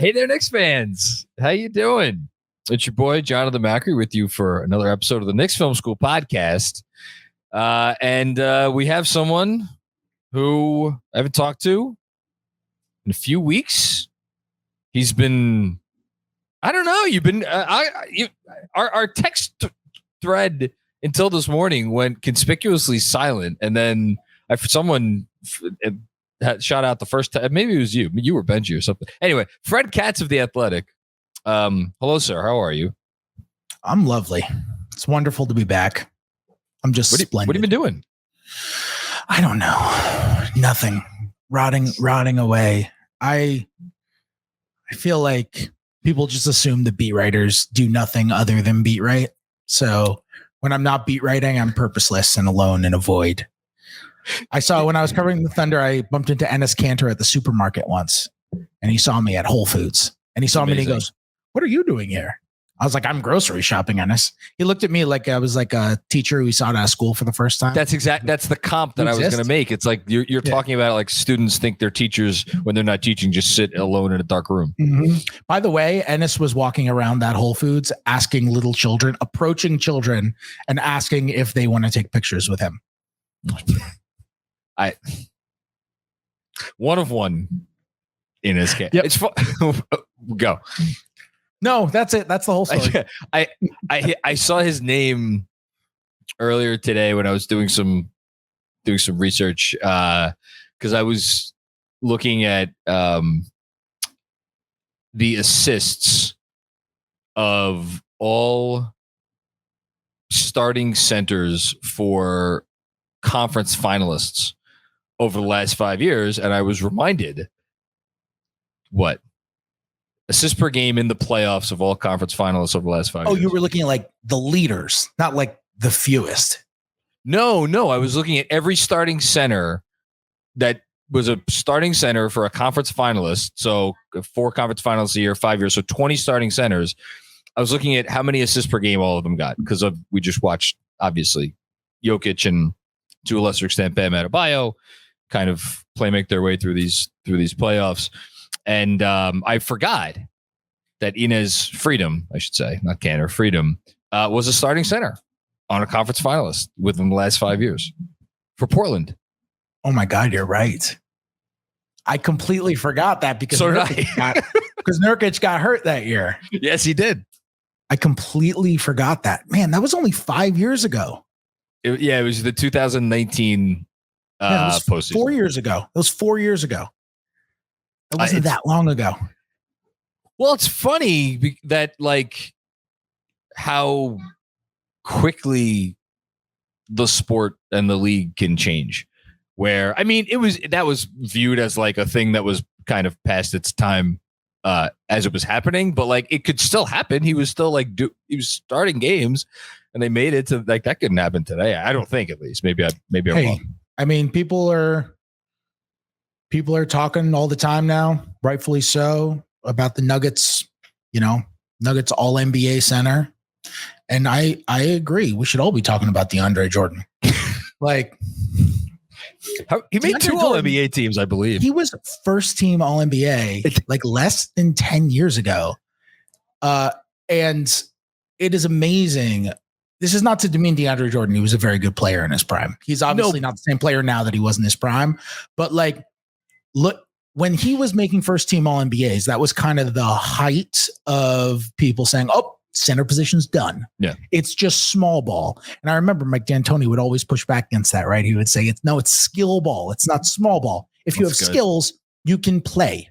Hey there, Knicks fans. How you doing? It's your boy, Jonathan Macri, with you for another episode of the Knicks Film School Podcast. And we have someone who I haven't talked to in a few weeks. He's been, I don't know, you've been, our text thread until this morning went conspicuously silent. And then someone shot out the first time. Maybe it was you. You were Benji or something. Anyway, Fred Katz of The Athletic. Hello, sir. How are you? I'm lovely. It's wonderful to be back. I'm just splendid. What have you been doing? I don't know. Nothing. Rotting away. I feel like people just assume that beat writers do nothing other than beat write. So when I'm not beat writing, I'm purposeless and alone in a void. I saw when I was covering the Thunder, I bumped into Enes Kanter at the supermarket once, and he saw me at Whole Foods, and he saw me and he goes, "What are you doing here?" I was like, "I'm grocery shopping, Enes." He looked at me like I was like a teacher who he saw out of school for the first time. That's the comp that I was going to make. It's like you're talking about like students think they're teachers when they're not teaching, just sit alone in a dark room. Mm-hmm. By the way, Enes was walking around that Whole Foods asking little children, approaching children and asking if they want to take pictures with him. One of one in his case. Yep. It's fun. Go. No, that's it. That's the whole story. I saw his name earlier today when I was doing some research because I was looking at the assists of all starting centers for conference finalists over the last 5 years, and I was reminded assists per game in the playoffs of all conference finalists over the last 5 years. Oh, you were looking at like the leaders, not like the fewest. No, I was looking at every starting center that was a starting center for a conference finalist. So 4 conference finalists a year, 5 years, so 20 starting centers. I was looking at how many assists per game all of them got because we just watched obviously Jokic and to a lesser extent Bam Adebayo kind of make their way through these playoffs. And I forgot that Enes Freedom, I should say, not Kanter, Freedom, was a starting center on a conference finalist within the last 5 years for Portland. Oh my God, you're right. I completely forgot that because Nurkic got hurt that year. Yes, he did. I completely forgot that. Man, that was only 5 years ago. It was the 2019 postseason. 4 years ago. It was 4 years ago. It wasn't that long ago. Well, it's funny that like how quickly the sport and the league can change. Where I mean, that was viewed as like a thing that was kind of past its time as it was happening, but like it could still happen. He was still like he was starting games, and they made it to like that couldn't happen today. I don't think, at least. Maybe I'm wrong. I mean, people are talking all the time now, rightfully so, about the Nuggets, Nuggets all NBA center. And I agree. We should all be talking about DeAndre Jordan. Like he made DeAndre 2 all NBA teams, I believe. He was first team all NBA like less than 10 years ago. And it is amazing. This is not to demean DeAndre Jordan. He was a very good player in his prime. He's obviously not the same player now that he was in his prime, but like, look, when he was making first team all NBAs, that was kind of the height of people saying, "Oh, center position's done." Yeah, it's just small ball. And I remember Mike D'Antoni would always push back against that. Right? He would say, "It's skill ball. It's not small ball. If you have skills, you can play.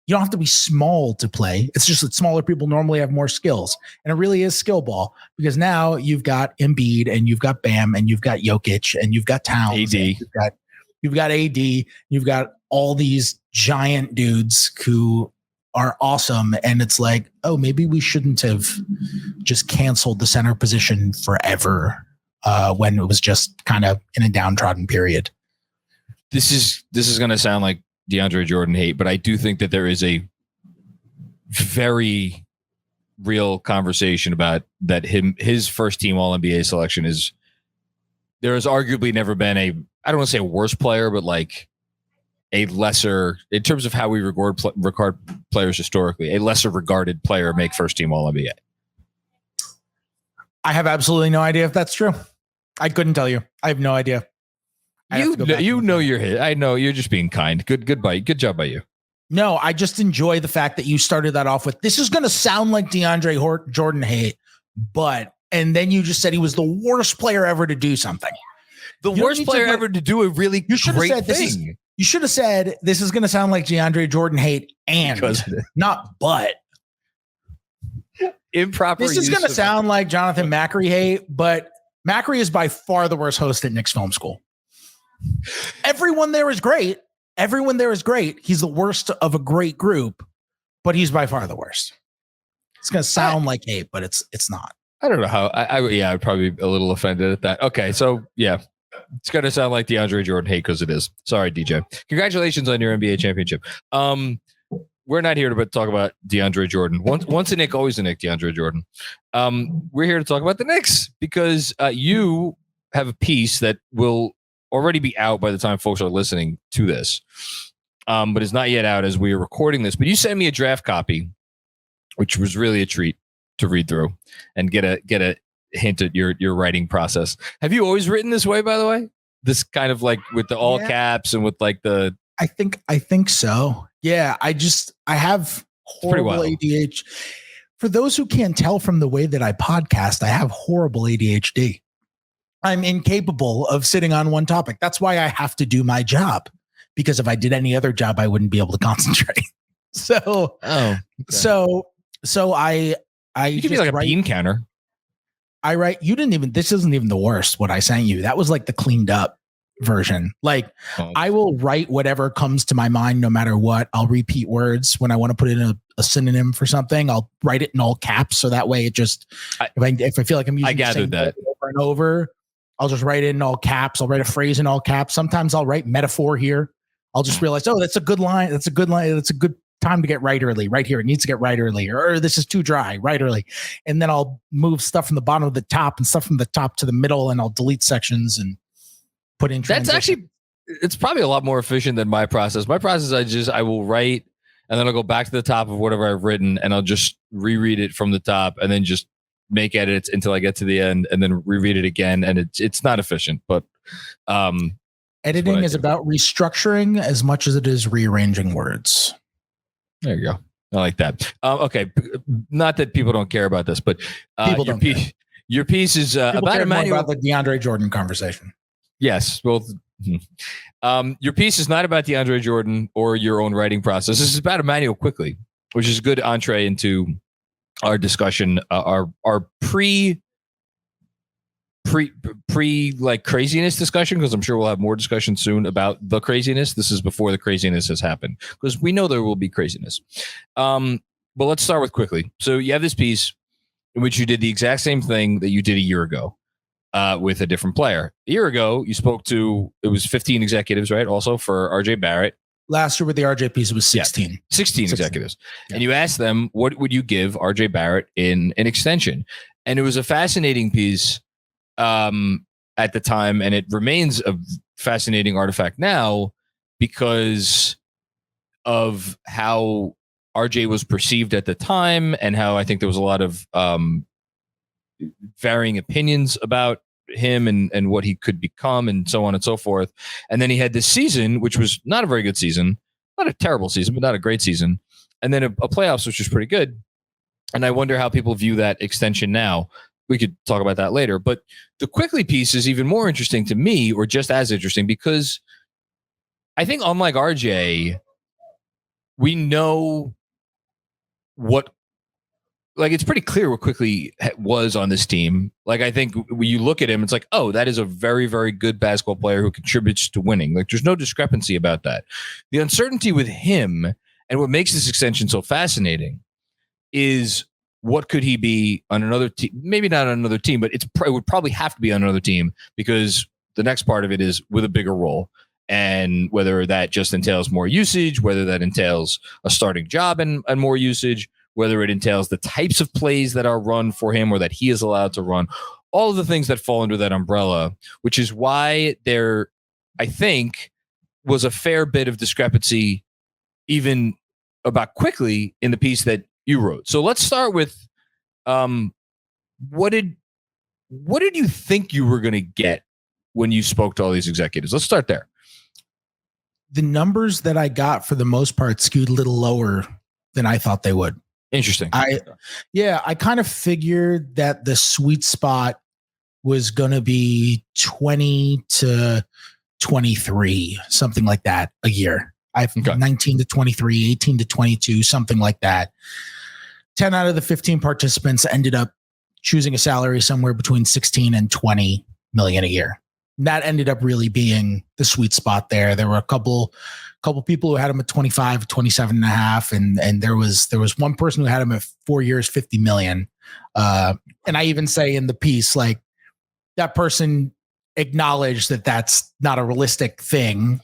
You don't have to be small to play. It's just that smaller people normally have more skills." And it really is skill ball because now you've got Embiid and you've got Bam and you've got Jokic and you've got Towns. AD. You've got AD. You've got all these giant dudes who are awesome. And it's like, oh, maybe we shouldn't have just canceled the center position forever when it was just kind of in a downtrodden period. This is going to sound like DeAndre Jordan hate, but I do think that there is a very real conversation about that his first team all NBA selection is there has arguably never been I don't want to say a worse player, but like a lesser, in terms of how we regard players historically, a lesser regarded player make first team All NBA? I have absolutely no idea if that's true. I couldn't tell you. I have no idea. You know your hit. I know you're just being kind. Goodbye. Good job by you. No, I just enjoy the fact that you started that off with, this is going to sound like DeAndre Jordan hate, and then you just said he was the worst player ever to do something. The worst player ever to do a really great thing. You should have said, this is going to sound like DeAndre Jordan hate and not but. Improper. This is going to sound like Jonathan Macri hate, but Macri is by far the worst host at Knicks Film School. Everyone there is great. He's the worst of a great group, but he's by far the worst. It's going to sound like hate, but it's not. I don't know how. I'd probably be a little offended at that. Okay, so yeah, it's going to sound like DeAndre Jordan hate because it is. Sorry, DJ. Congratulations on your NBA championship. We're not here to talk about DeAndre Jordan. Once a Knick, always a Knick, DeAndre Jordan. We're here to talk about the Knicks because you have a piece that will already be out by the time folks are listening to this, but is not yet out as we are recording this. But you sent me a draft copy, which was really a treat to read through and get a hint at your writing process. Have you always written this way, by the way? This kind of like with the all caps and with like the. I think so. Yeah, I have horrible ADHD. For those who can't tell from the way that I podcast, I have horrible ADHD. I'm incapable of sitting on one topic. That's why I have to do my job, because if I did any other job, I wouldn't be able to concentrate. So I you could be like a bean counter. I write. This isn't even the worst. What I sent you, that was like the cleaned up version. Like I will write whatever comes to my mind, no matter what. I'll repeat words when I want to put in a synonym for something. I'll write it in all caps, so that way it just if I feel like I'm using the same that over and over, I'll just write it in all caps. I'll write a phrase in all caps. Sometimes I'll write metaphor here. I'll just realize, that's a good line. That's a good line. That's a good time to get right early. Right here, it needs to get right early, or this is too dry, right early. And then I'll move stuff from the bottom to the top and stuff from the top to the middle, and I'll delete sections and put in. That's actually, it's probably a lot more efficient than my process. My process, I will write, and then I'll go back to the top of whatever I've written, and I'll just reread it from the top, and then just make edits until I get to the end, and then reread it again. And it's not efficient, but editing is about restructuring as much as it is rearranging words. There you go. I like that. Okay, not that people don't care about this, but your piece is about Immanuel. About the DeAndre Jordan conversation. Yes, well, your piece is not about DeAndre Jordan or your own writing process. This is about Immanuel Quickley, which is a good entree into our discussion, our pre like craziness discussion, because I'm sure we'll have more discussion soon about the craziness. This is before the craziness has happened, because we know there will be craziness. But let's start with Quickley. So you have this piece in which you did the exact same thing that you did a year ago with a different player. A year ago, you spoke to, it was 15 executives, right? Also for RJ Barrett. Last year with the RJ piece, it was 16. Yeah, 16 executives. Yeah. And you asked them, what would you give RJ Barrett in an extension? And it was a fascinating piece at the time, and it remains a fascinating artifact now because of how RJ was perceived at the time, and how I think there was a lot of varying opinions about him and what he could become, and so on and so forth. And then he had this season, which was not a very good season, not a terrible season, but not a great season. And then a playoffs, which was pretty good. And I wonder how people view that extension now. We could talk about that later. But the Quickley piece is even more interesting to me, or just as interesting, because I think unlike RJ, we know what, like, it's pretty clear what Quickley was on this team. Like, I think when you look at him, it's like, oh, that is a very, very good basketball player who contributes to winning. Like, there's no discrepancy about that. The uncertainty with him, and what makes this extension so fascinating, is what could he be on another team? Maybe not on another team, but it would probably have to be on another team, because the next part of it is with a bigger role. And whether that just entails more usage, whether that entails a starting job and more usage, whether it entails the types of plays that are run for him or that he is allowed to run, all of the things that fall under that umbrella, which is why there, I think, was a fair bit of discrepancy even about Quickley in the piece that you wrote. So let's start with what did you think you were going to get when you spoke to all these executives? Let's start there. The numbers that I got for the most part skewed a little lower than I thought they would. Interesting. I kind of figured that the sweet spot was going to be 20 to 23, something like that a year. I've 19 to 23, 18 to 22, something like that. 10 out of the 15 participants ended up choosing a salary somewhere between 16 and 20 million a year. And that ended up really being the sweet spot there. There were a couple people who had him at 25, 27 and a half. And there was one person who had him at 4 years, 50 million. And I even say in the piece, like, that person acknowledged that that's not a realistic thing.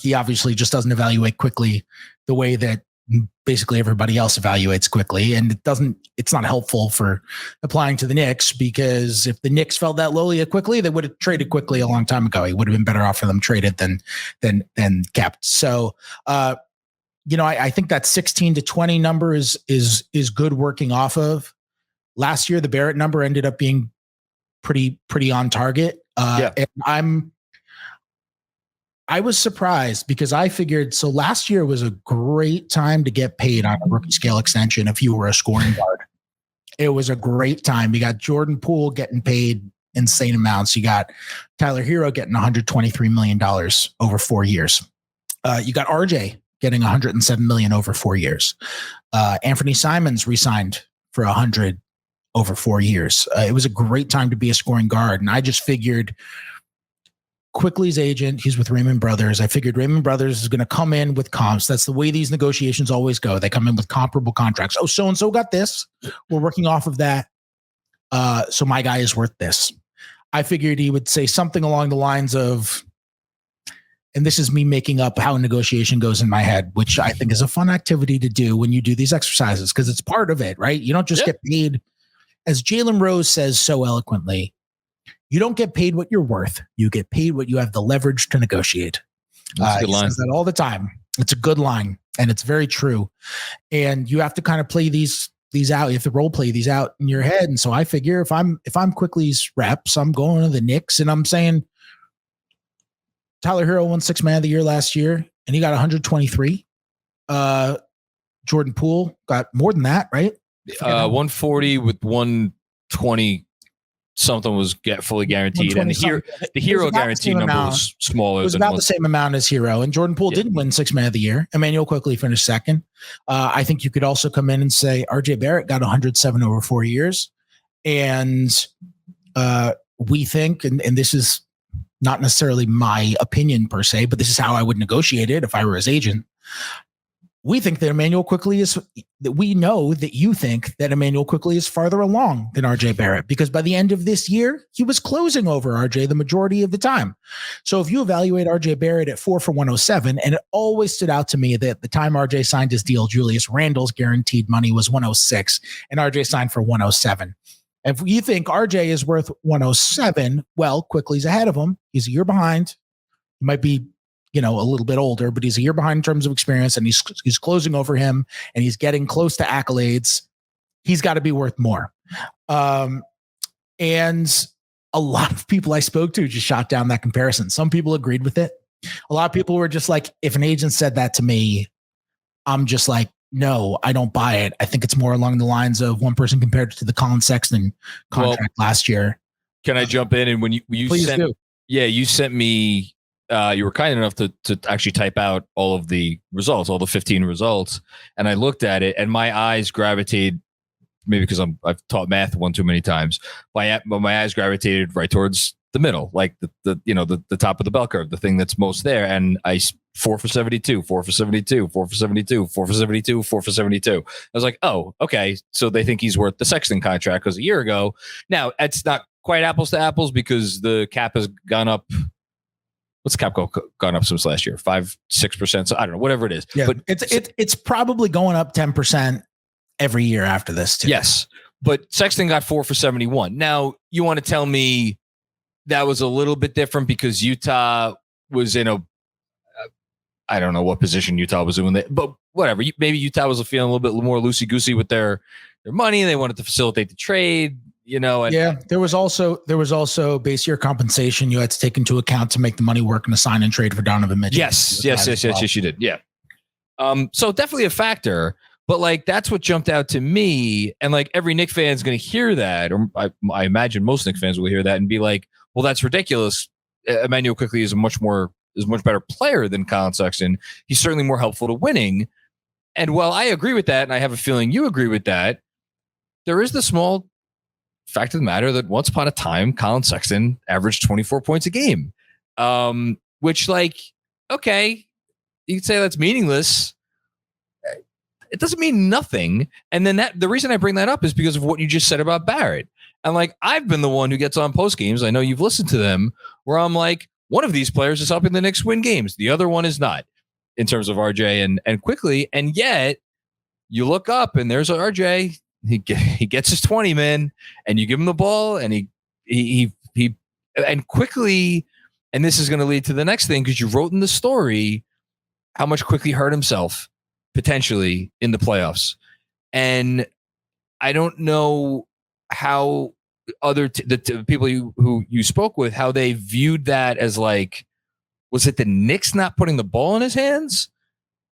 He obviously just doesn't evaluate Quickley the way that basically everybody else evaluates Quickley. And it's not helpful for applying to the Knicks, because if the Knicks felt that lowly at Quickley, they would have traded Quickley a long time ago. He would have been better off for them traded than kept. So, I think that 16 to 20 number is good working off of. Last year, the Barrett number ended up being pretty on target. And I was surprised, because I figured, so last year was a great time to get paid on a rookie scale extension if you were a scoring guard. It was a great time. You got Jordan Poole getting paid insane amounts. You got Tyler Hero getting $123 million over 4 years. You got RJ getting $107 million over 4 years. Anthony Simons re-signed for $100 over 4 years. It was a great time to be a scoring guard. And I just figured Quickley's agent, he's with Raymond Brothers. I figured Raymond Brothers is going to come in with comps. That's the way these negotiations always go. They come in with comparable contracts. Oh, so-and-so got this. We're working off of that. So my guy is worth this. I figured he would say something along the lines of, and this is me making up how negotiation goes in my head, which I think is a fun activity to do when you do these exercises, because it's part of it, right? You don't just get paid. As Jalen Rose says so eloquently, you don't get paid what you're worth. You get paid what you have the leverage to negotiate. That's a good line. He says that all the time. It's a good line, and it's very true. And you have to kind of play these out. You have to role play these out in your head. And so I figure if I'm Quickley's reps, I'm going to the Knicks and I'm saying Tyler Hero won 6th Man of the Year last year, and he got 123. Jordan Poole got more than that, right? 140 with 120 something was fully guaranteed, and the Hero guarantee number was smaller. It was about the same amount as Hero, and Jordan Poole didn't win 6th Man of the Year. Immanuel Quickley finished second. I think you could also come in and say RJ Barrett got 107 over 4 years, and we think, and this is not necessarily my opinion per se, but this is how I would negotiate it if I were his agent. We think that Immanuel Quickley we know that you think that Immanuel Quickley is farther along than RJ Barrett, because by the end of this year, he was closing over RJ the majority of the time. So if you evaluate RJ Barrett at 4 for 107, and it always stood out to me that at the time RJ signed his deal, Julius Randle's guaranteed money was 106 and RJ signed for 107. If you think RJ is worth 107, well, Quickley's ahead of him. He's a year behind. He might be, a little bit older, but he's a year behind in terms of experience, and he's closing over him, and he's getting close to accolades. He's got to be worth more. And a lot of people I spoke to just shot down that comparison. Some people agreed with it. A lot of people were just like, if an agent said that to me, I'm just like, no, I don't buy it. I think it's more along the lines of one person compared to the Colin Sexton contract last year. Can I jump in? And when you you sent me, you were kind enough to actually type out all of the results, all the 15 results. And I looked at it and my eyes gravitated, maybe because I've taught math one too many times, but my eyes gravitated right towards the middle, like the top of the bell curve, the thing that's most there. And 4 for 72, 4 for 72, 4 for 72, 4 for 72, 4 for 72. I was like, oh, okay. So they think he's worth the Sexton contract, because a year ago, now it's not quite apples to apples because the cap has gone up. What's the cap gone up since last year? 5-6%. So I don't know, whatever it is. Yeah, but it's probably going up 10% every year after this too. Yes. But Sexton got 4 for 71. Now you want to tell me that was a little bit different because Utah was in I don't know what position Utah was in, but whatever. Maybe Utah was feeling a little bit more loosey-goosey with their money. They wanted to facilitate the trade, And, there was also base year compensation you had to take into account to make the money work in a sign and trade for Donovan Mitchell. Yes, you did. Yeah. So definitely a factor, but like that's what jumped out to me, and like every Knicks fan is going to hear that, or I imagine most Knicks fans will hear that and be like, "Well, that's ridiculous." Immanuel Quickley is a much better player than Colin Sexton. He's certainly more helpful to winning. And while I agree with that, and I have a feeling you agree with that, there is the small fact of the matter that once upon a time, Colin Sexton averaged 24 points a game, which, like, okay, you could say that's meaningless. It doesn't mean nothing. And then the reason I bring that up is because of what you just said about Barrett. And like, I've been the one who gets on post games. I know you've listened to them, where I'm like, one of these players is helping the Knicks win games. The other one is not, in terms of RJ and Quickley. And yet you look up and there's RJ. He gets his 20, man, and you give him the ball, and he and Quickley. And this is going to lead to the next thing, because you wrote in the story how much Quickley hurt himself potentially in the playoffs. And I don't know how the people who you spoke with, how they viewed that as, like, was it the Knicks not putting the ball in his hands,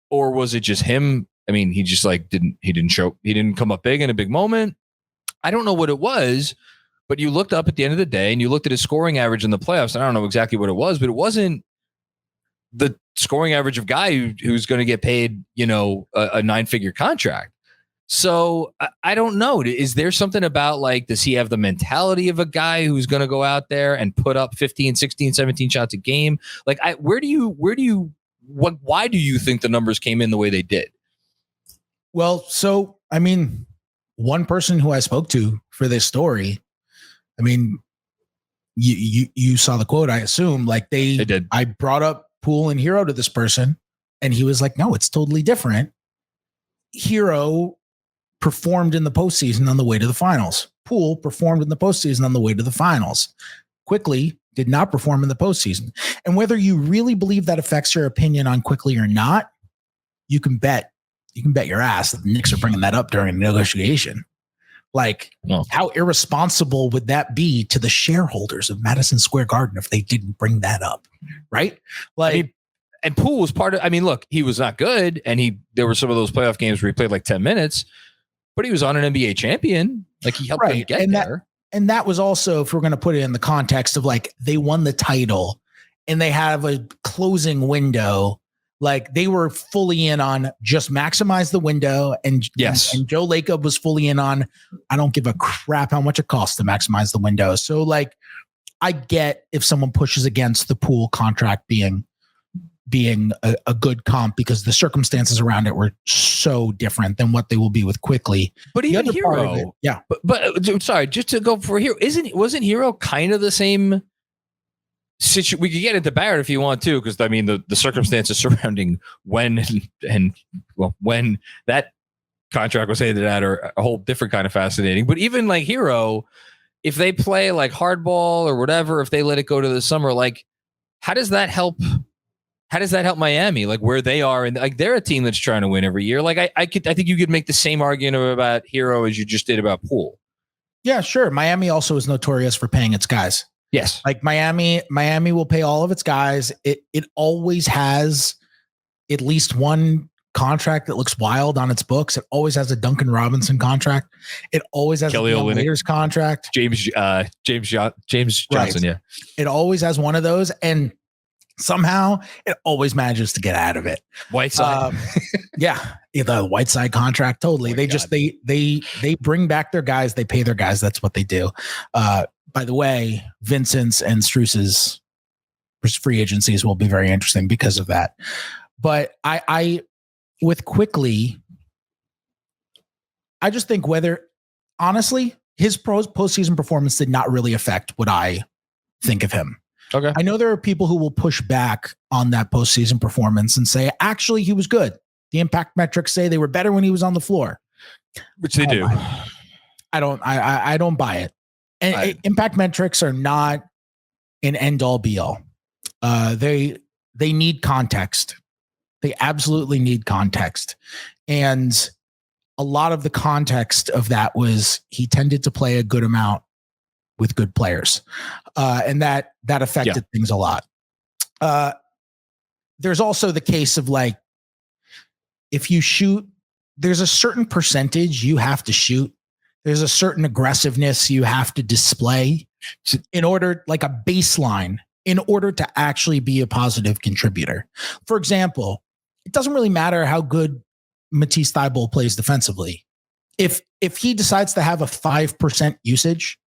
or was it just him? I mean, he just didn't come up big in a big moment. I don't know what it was, but you looked up at the end of the day and you looked at his scoring average in the playoffs. And I don't know exactly what it was, but it wasn't the scoring average of a guy who's going to get paid, a 9-figure contract. So I don't know. Is there something about, like, does he have the mentality of a guy who's going to go out there and put up 15, 16, 17 shots a game? Like, why do you think the numbers came in the way they did? Well, so, I mean, one person who I spoke to for this story, I mean, you saw the quote, I assume, like they did. I brought up Poole and Hero to this person, and he was like, no, it's totally different. Hero performed in the postseason on the way to the finals. Poole performed in the postseason on the way to the finals. Quickley did not perform in the postseason. And whether you really believe that affects your opinion on Quickley or not, you can bet your ass that the Knicks are bringing that up during the negotiation. Like, how irresponsible would that be to the shareholders of Madison Square Garden if they didn't bring that up? Right? Like, and Poole was part of, look, he was not good. And there were some of those playoff games where he played like 10 minutes, but he was on an NBA champion. Like, he helped them get there. And that was also, if we're going to put it in the context of, like, they won the title and they have a closing window. Like, they were fully in on just maximize the window. And yes, and Joe Lacob was fully in on, I don't give a crap how much it costs to maximize the window. So, like, I get if someone pushes against the Poole contract being a good comp, because the circumstances around it were so different than what they will be with Quickley. But even Hero, but sorry, just to go for Hero, wasn't Hero kind of the same situation? We could get into Barrett if you want to, because the circumstances surrounding when that contract was handed out are a whole different kind of fascinating. But even like Hero, if they play like hardball or whatever, if they let it go to the summer, like, how does that help? How does that help Miami? Like, where they are, and like, they're a team that's trying to win every year. Like, I think you could make the same argument about Hero as you just did about Poole. Yeah, sure. Miami also is notorious for paying its guys. Yes. Like, Miami will pay all of its guys. It always has at least one contract that looks wild on its books. It always has a Duncan Robinson contract. It always has Kelly a Olynyk's contract. James Johnson. Right. Yeah. It always has one of those, and somehow it always manages to get out of it. Whiteside. The Whiteside contract. Totally. They bring back their guys. They pay their guys. That's what they do. By the way, Vincent's and Strus's free agencies will be very interesting because of that. But I with Quickley, I just think honestly, his postseason performance did not really affect what I think of him. Okay. I know there are people who will push back on that postseason performance and say, actually, he was good. The impact metrics say they were better when he was on the floor. Which they do. I don't buy it. And impact metrics are not an end all be all. They need context. They absolutely need context. And a lot of the context of that was he tended to play a good amount with good players. And that affected things a lot. There's also the case of like, if you shoot, there's a certain percentage you have to shoot. There's a certain aggressiveness you have to display in order, like a baseline, in order to actually be a positive contributor. For example, it doesn't really matter how good Matisse Thybulle plays defensively. If he decides to have a 5% usage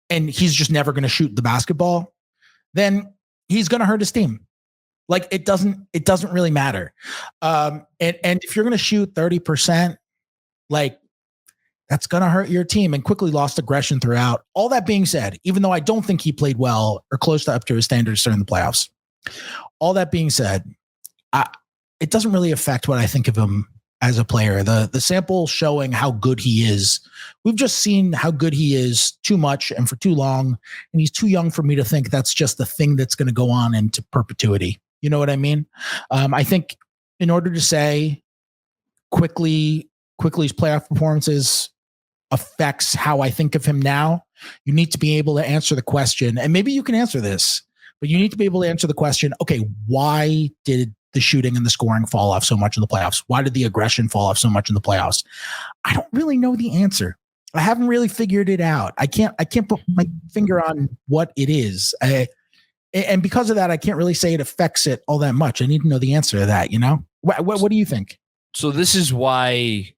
and he's just never going to shoot the basketball, then he's going to hurt his team. Like it doesn't really matter. And if you're going to shoot 30%, like that's going to hurt your team, and Quickley lost aggression throughout. All that being said, even though I don't think he played well or close to up to his standards during the playoffs, all that being said, it doesn't really affect what I think of him as a player. The sample showing how good he is, we've just seen how good he is too much and for too long, and he's too young for me to think that's just the thing that's going to go on into perpetuity. You know what I mean? I think in order to say Quickley's playoff performances affects how I think of him now, you need to be able to answer the question, and maybe you can answer this, but you need to be able to answer the question, okay, why did the shooting and the scoring fall off so much in the playoffs? Why did the aggression fall off so much in the playoffs? I don't really know the answer. I haven't really figured it out. I can't put my finger on what it is. And because of that, I can't really say it affects it all that much. I need to know the answer to that, you know? What do you think? So this is why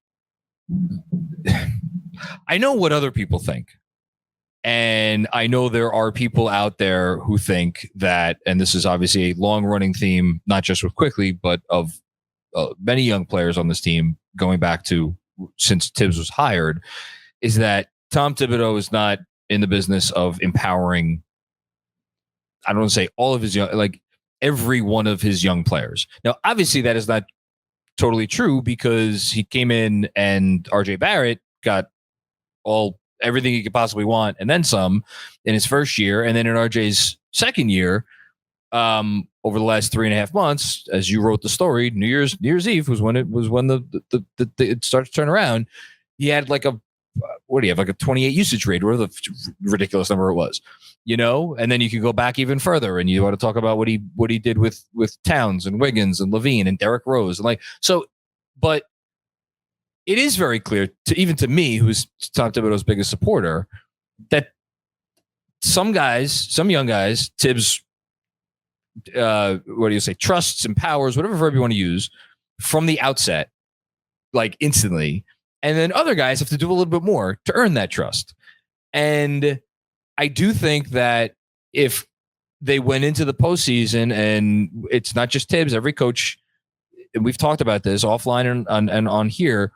I know what other people think. And I know there are people out there who think that, and this is obviously a long-running theme, not just with Quickley, but of many young players on this team going back to since Tibbs was hired, is that Tom Thibodeau is not in the business of empowering, I don't want to say all of his young, like every one of his young players. Now, obviously that is not totally true because he came in and RJ Barrett got everything he could possibly want and then some in his first year. And then in RJ's second year, over the last 3.5 months, as you wrote the story, New Year's Eve was when it started to turn around. He had like what do you have? Like a 28 usage rate, or the ridiculous number it was, you know? And then you can go back even further and you want to talk about what he did with Towns and Wiggins and Levine and Derrick Rose. And but it is very clear even to me, who's Tom Thibodeau's biggest supporter, that some young guys, Tibbs, trusts, empowers, whatever verb you want to use, from the outset, like instantly. And then other guys have to do a little bit more to earn that trust. And I do think that if they went into the postseason, and it's not just Tibbs, every coach, and we've talked about this offline and on here,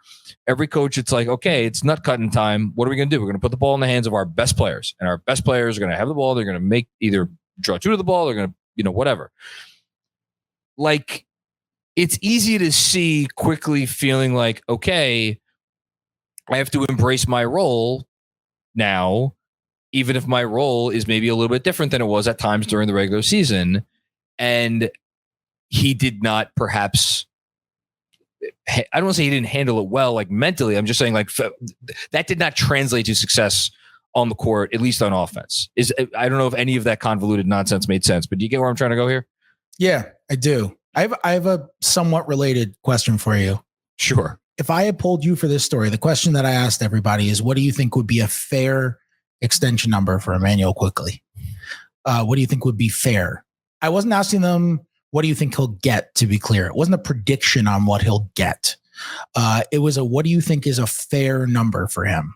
every coach, it's like, okay, it's nut cutting time. What are we going to do? We're going to put the ball in the hands of our best players, and our best players are going to have the ball. They're going to either draw two to the ball. They're going to, whatever. Like, it's easy to see Quickley feeling like, okay, I have to embrace my role now, even if my role is maybe a little bit different than it was at times during the regular season. And he did not perhaps, I don't want to say he didn't handle it well, like mentally. I'm just saying like that did not translate to success on the court, at least on offense. I don't know if any of that convoluted nonsense made sense, but do you get where I'm trying to go here? Yeah, I do. I have a somewhat related question for you. Sure. If I had polled you for this story, the question that I asked everybody is, what do you think would be a fair extension number for Immanuel Quickley? What do you think would be fair? I wasn't asking them, what do you think he'll get, to be clear? It wasn't a prediction on what he'll get. It was what do you think is a fair number for him?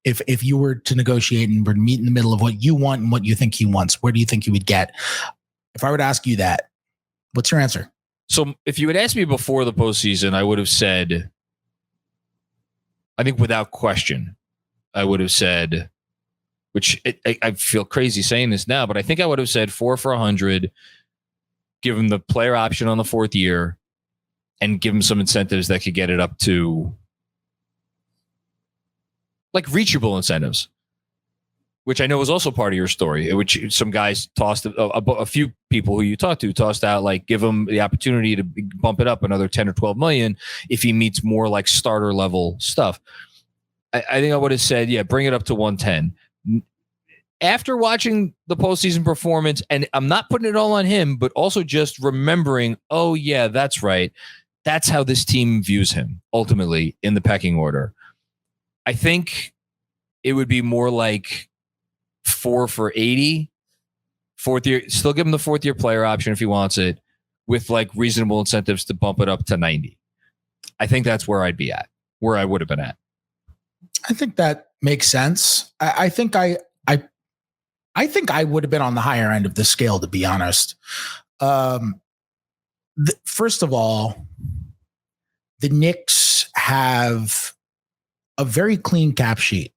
If you were to negotiate and were to meet in the middle of what you want and what you think he wants, where do you think he would get? If I were to ask you that, what's your answer? So if you had asked me before the postseason, I would have said, I think without question, I would have said, which I feel crazy saying this now, but I think I would have said 4 for $100, give him the player option on the 4th year, and give him some incentives that could get it up to like reachable incentives, which I know was also part of your story, which some guys tossed, a few people who you talked to tossed out, like give him the opportunity to bump it up another 10 or 12 million if he meets more like starter level stuff. I think I would have said, yeah, bring it up to 110. After watching the postseason performance, and I'm not putting it all on him, but also just remembering, oh, yeah, that's right. That's how this team views him ultimately in the pecking order. I think it would be more like 4 for 80. Fourth year, still give him the fourth year player option if he wants it, with like reasonable incentives to bump it up to 90. I think that's where I'd be at, where I would have been at. I think that makes sense. I think I think I would have been on the higher end of the scale, to be honest. First of all, the Knicks have a very clean cap sheet.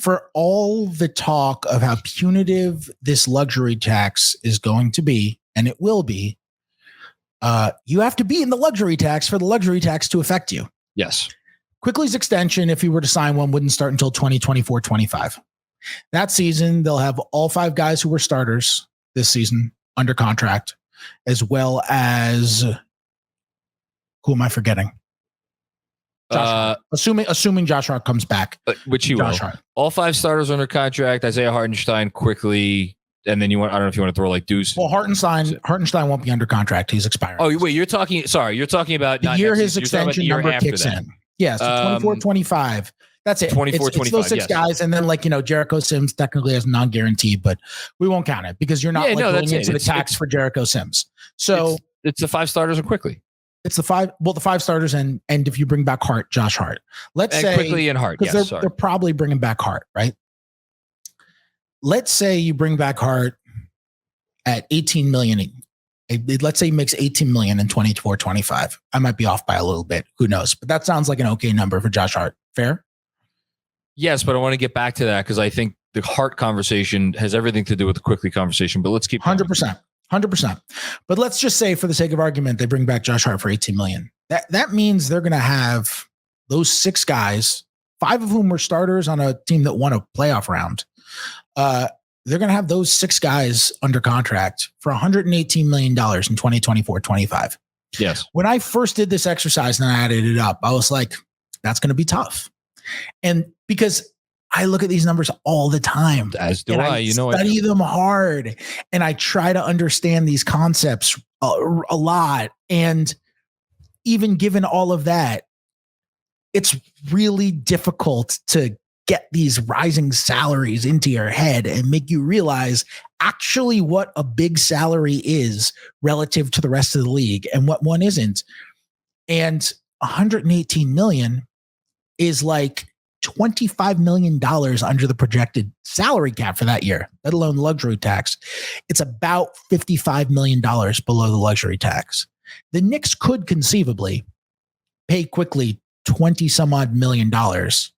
For all the talk of how punitive this luxury tax is going to be, and it will be, you have to be in the luxury tax for the luxury tax to affect you. Yes. Quickley's extension, if he were to sign one, wouldn't start until 2024-25. That season, they'll have all 5 guys who were starters this season under contract, as well as, who am I forgetting? Assuming Josh Hart comes back, which he will. All 5 starters under contract: Isaiah Hartenstein, Quickley, and then I don't know if you want to throw like Deuce. Well, Hartenstein won't be under contract; he's expiring. Oh wait, you're talking about the year his extension number kicks in. Yeah, so 24-25. That's it. 24-25. It's those 6 guys, and then Jericho Sims technically has non-guarantee, but we won't count it because you're not going into the tax for Jericho Sims. So it's the 5 starters and Quickley. It's the 5 starters and if you bring back Josh Hart. Let's say Quickley and Hart, because they're probably bringing back Hart, right? Let's say you bring back Hart at 18 million. Let's say he makes 18 million in 24-25. I might be off by a little bit. Who knows? But that sounds like an okay number for Josh Hart. Fair? Yes, but I want to get back to that because I think the Hart conversation has everything to do with the Quickley conversation. But let's keep 100%. But let's just say, for the sake of argument, they bring back Josh Hart for 18 million. That means they're going to have those 6 guys, 5 of whom were starters on a team that won a playoff round. They're going to have those 6 guys under contract for $118 million in 2024-25. Yes. When I first did this exercise and I added it up, I was like, that's going to be tough. And because I look at these numbers all the time. As do I. Study them hard. And I try to understand these concepts a lot. And even given all of that, it's really difficult to get these rising salaries into your head and make you realize actually what a big salary is relative to the rest of the league and what one isn't. And 118 million is like $25 million under the projected salary cap for that year, let alone the luxury tax. It's about $55 million below the luxury tax. The Knicks could conceivably pay Quickley 20 some odd million dollars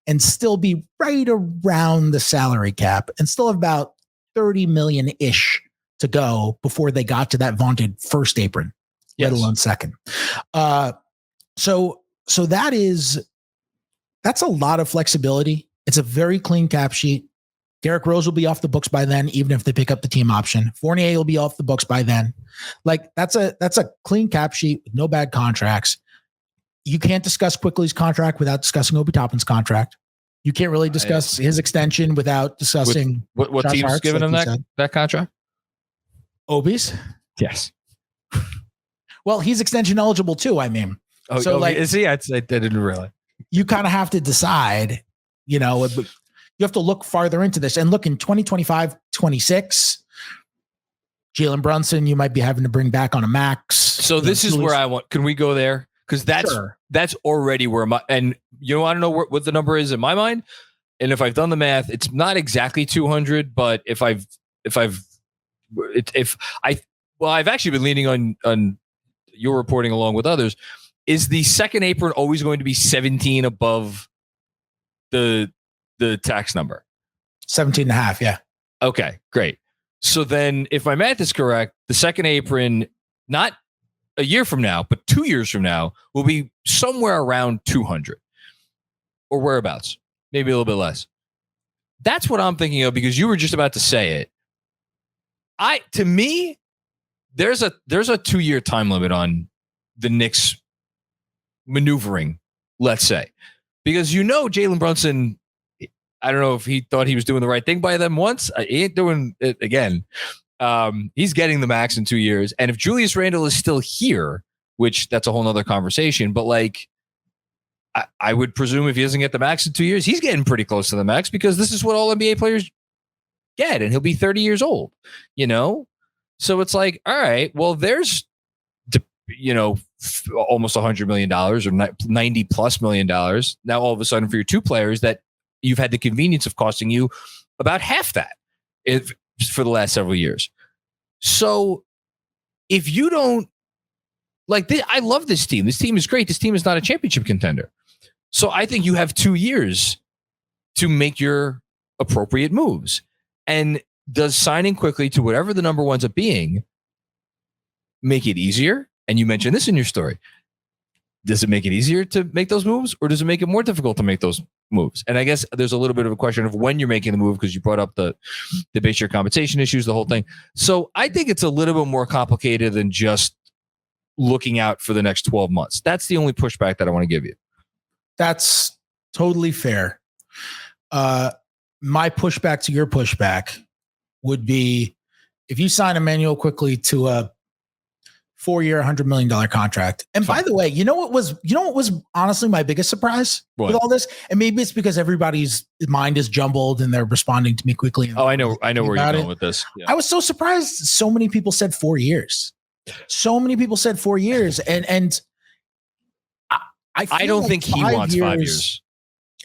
and still be right around the salary cap and still have about 30 million ish to go before they got to that vaunted first apron, let alone second. So that's a lot of flexibility. It's a very clean cap sheet. Derrick Rose will be off the books by then, even if they pick up the team option. Fournier will be off the books by then. Like that's a clean cap sheet with no bad contracts. You can't discuss Quickley's contract without discussing Obi Toppin's contract. You can't really discuss his extension without discussing what team's Hart's, giving him that contract. Obi's? Yes. Well, he's extension eligible too. I mean, is he? I didn't realize. You kind of have to decide, you have to look farther into this and look in 2025-26. Jalen Brunson, you might be having to bring back on a max. So this is where I want. Can we go there? Because that's already where and I don't know what the number is in my mind. And if I've done the math, it's not exactly 200, but I've actually been leaning on your reporting along with others. Is the second apron always going to be 17 above the tax number? 17.5. Yeah. Okay, great. So then if my math is correct, the second apron, not a year from now, but 2 years from now, will be somewhere around 200 or whereabouts, maybe a little bit less. That's what I'm thinking of, because you were just about to say it. To me, there's a 2-year time limit on the Knicks maneuvering, let's say, because Jalen Brunson, I don't know if he thought he was doing the right thing by them once. He ain't doing it again. He's getting the max in 2 years. And if Julius Randle is still here, which that's a whole nother conversation, but like, I would presume if he doesn't get the max in 2 years, he's getting pretty close to the max, because this is what all NBA players get. And he'll be 30 years old, So it's like, all right, well, there's, almost $100 million or $90+ million. Now, all of a sudden, for your two players that you've had the convenience of costing you about half that for the last several years. So if you don't like this, I love this team. This team is great. This team is not a championship contender. So I think you have 2 years to make your appropriate moves. And does signing quickly to whatever the number ones up being make it easier? And you mentioned this in your story. Does it make it easier to make those moves, or does it make it more difficult to make those moves? And I guess there's a little bit of a question of when you're making the move, because you brought up the base year compensation issues, the whole thing. So I think it's a little bit more complicated than just looking out for the next 12 months. That's the only pushback that I want to give you. That's totally fair. My pushback to your pushback would be, if you sign Immanuel Quickley to a 4-year, $100 million contract. And by the way, you know what was honestly my biggest surprise with all this? And maybe it's because everybody's mind is jumbled and they're responding to me quickly. Oh, I know where you're going with this. Yeah. I was so surprised. So many people said 4 years. So many people said 4 years. And I don't think he wants 5 years.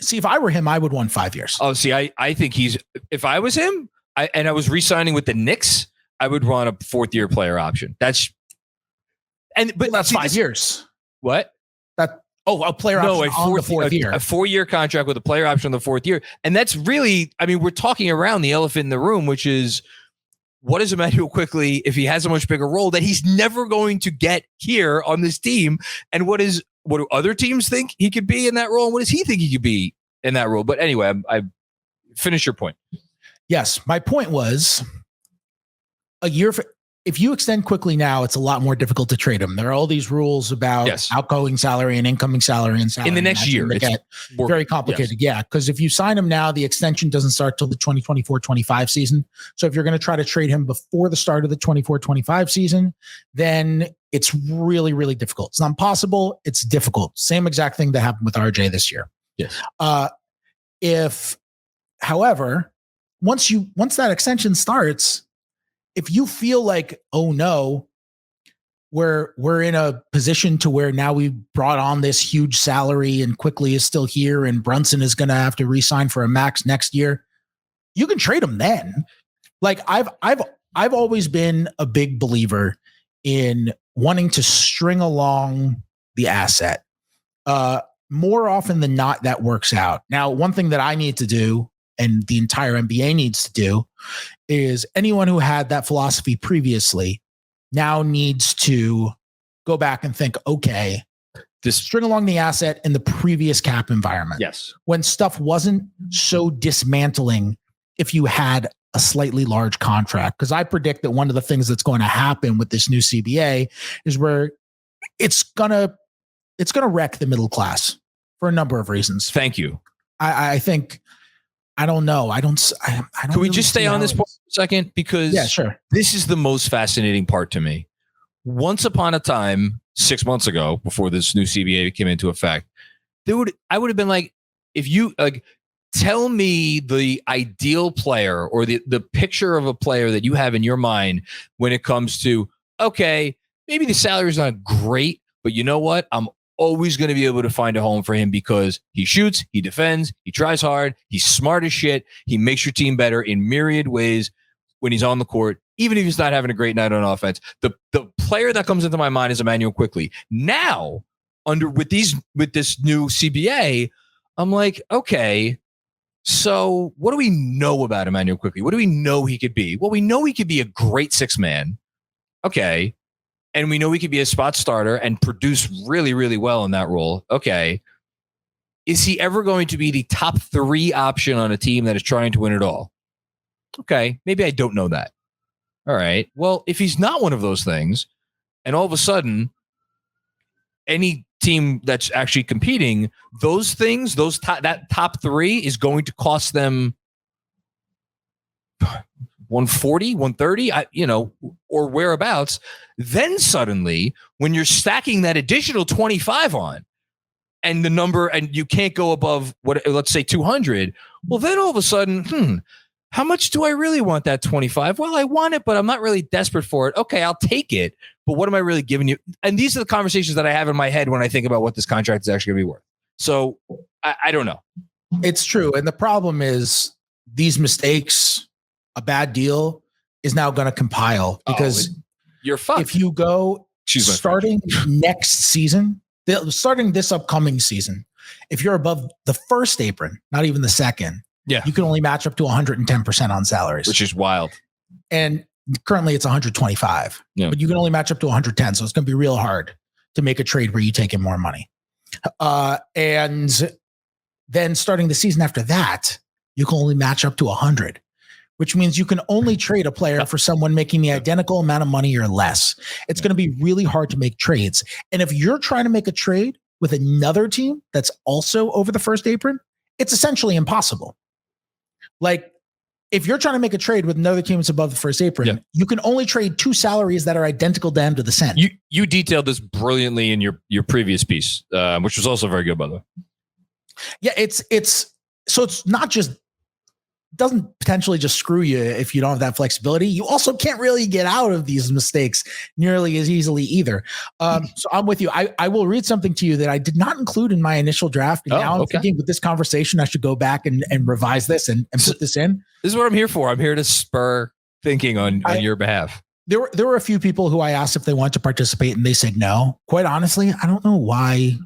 See, if I were him, I would want 5 years. Oh, see, I think if I was him and I was re-signing with the Knicks, I would run a 4th-year player option. But that's 5 years. What? A player option on the 4th year. A 4-year contract with a player option on the 4th year. And that's really, we're talking around the elephant in the room, which is, what is Immanuel Quickley if he has a much bigger role that he's never going to get here on this team? And what do other teams think he could be in that role? And what does he think he could be in that role? But anyway, I finish your point. Yes. My point was, if you extend Quickley now, it's a lot more difficult to trade him. There are all these rules about outgoing salary and incoming salary and salary. In the next year, it's very complicated. Yes. Yeah. Because if you sign him now, the extension doesn't start till the 2024-25 season. So if you're going to try to trade him before the start of the 24-25 season, then it's really, really difficult. It's not impossible. It's difficult. Same exact thing that happened with RJ this year. Yes. However, once that extension starts, if you feel like, oh no, we're in a position to where now we brought on this huge salary and Quickley is still here and Brunson is going to have to re-sign for a max next year, you can trade him then. Like I've always been a big believer in wanting to string along the asset. More often than not, that works out. Now, one thing that I need to do, and the entire NBA needs to do, is anyone who had that philosophy previously now needs to go back and think, okay, just string along the asset in the previous cap environment. Yes. When stuff wasn't so dismantling if you had a slightly large contract. Because I predict that one of the things that's going to happen with this new CBA is where it's gonna wreck the middle class for a number of reasons. Thank you. I think, I don't know. I don't. Can we just stay on this point for a second? Because sure. This is the most fascinating part to me. Once upon a time, 6 months ago, before this new CBA came into effect, I would have been like, if you tell me the ideal player or the picture of a player that you have in your mind when it comes to, okay, maybe the salary is not great, but you know what? I'm always going to be able to find a home for him because he shoots, he defends, he tries hard, he's smart as shit, he makes your team better in myriad ways when he's on the court, even if he's not having a great night on offense. The player that comes into my mind is Immanuel Quickley. Now, with this new CBA, I'm like, okay, so what do we know about Immanuel Quickley? What do we know he could be? Well, we know he could be a great six man. Okay. And we know he could be a spot starter and produce really, really well in that role. Okay. is he ever going to be the top 3 option on a team that is trying to win it all? Okay, maybe I don't know that. All right. Well, if he's not one of those things, and all of a sudden, any team that's actually competing, those things, that top 3 is going to cost them 140, 130, or whereabouts. Then suddenly, when you're stacking that additional 25 on, and the number, and you can't go above let's say 200. Well, then all of a sudden, how much do I really want that 25? Well, I want it, but I'm not really desperate for it. Okay, I'll take it. But what am I really giving you? And these are the conversations that I have in my head when I think about what this contract is actually going to be worth. So I don't know. It's true. And the problem is these mistakes, a bad deal is now going to compile because you're fucked. If you go starting next season, starting this upcoming season, if you're above the first apron, not even the second, you can only match up to 110% on salaries, which is wild. And currently it's 125, but you can only match up to 110. So it's going to be real hard to make a trade where you take in more money. And then starting the season after that, you can only match up to 100, which means you can only trade a player for someone making the identical amount of money or less. It's going to be really hard to make trades. And if you're trying to make a trade with another team that's also over the first apron, it's essentially impossible. Like, if you're trying to make a trade with another team that's above the first apron, you can only trade 2 salaries that are identical down to the cent. You detailed this brilliantly in your previous piece, which was also very good, by the way. Yeah, it's not just, doesn't potentially just screw you if you don't have that flexibility. You also can't really get out of these mistakes nearly as easily either. So I'm with you. I will read something to you that I did not include in my initial draft. And now I'm thinking with this conversation, I should go back and revise this and put this in. This is what I'm here for. I'm here to spur thinking on your behalf. There were a few people who I asked if they want to participate and they said no. Quite honestly, I don't know why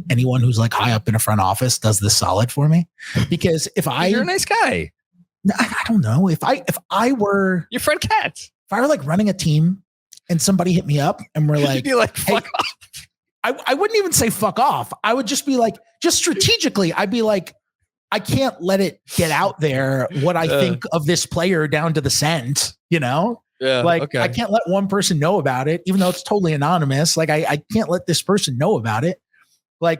anyone who's high up in a front office does this solid for me. Because you're a nice guy. I don't know. If I were your friend Katz, if I were running a team and somebody hit me up and we're like, you'd be like, fuck off. I wouldn't even say fuck off. I would just be like, just strategically, I'd be like, I can't let it get out there what I think of this player down to the cent, I can't let one person know about it, even though it's totally anonymous. I can't let this person know about it.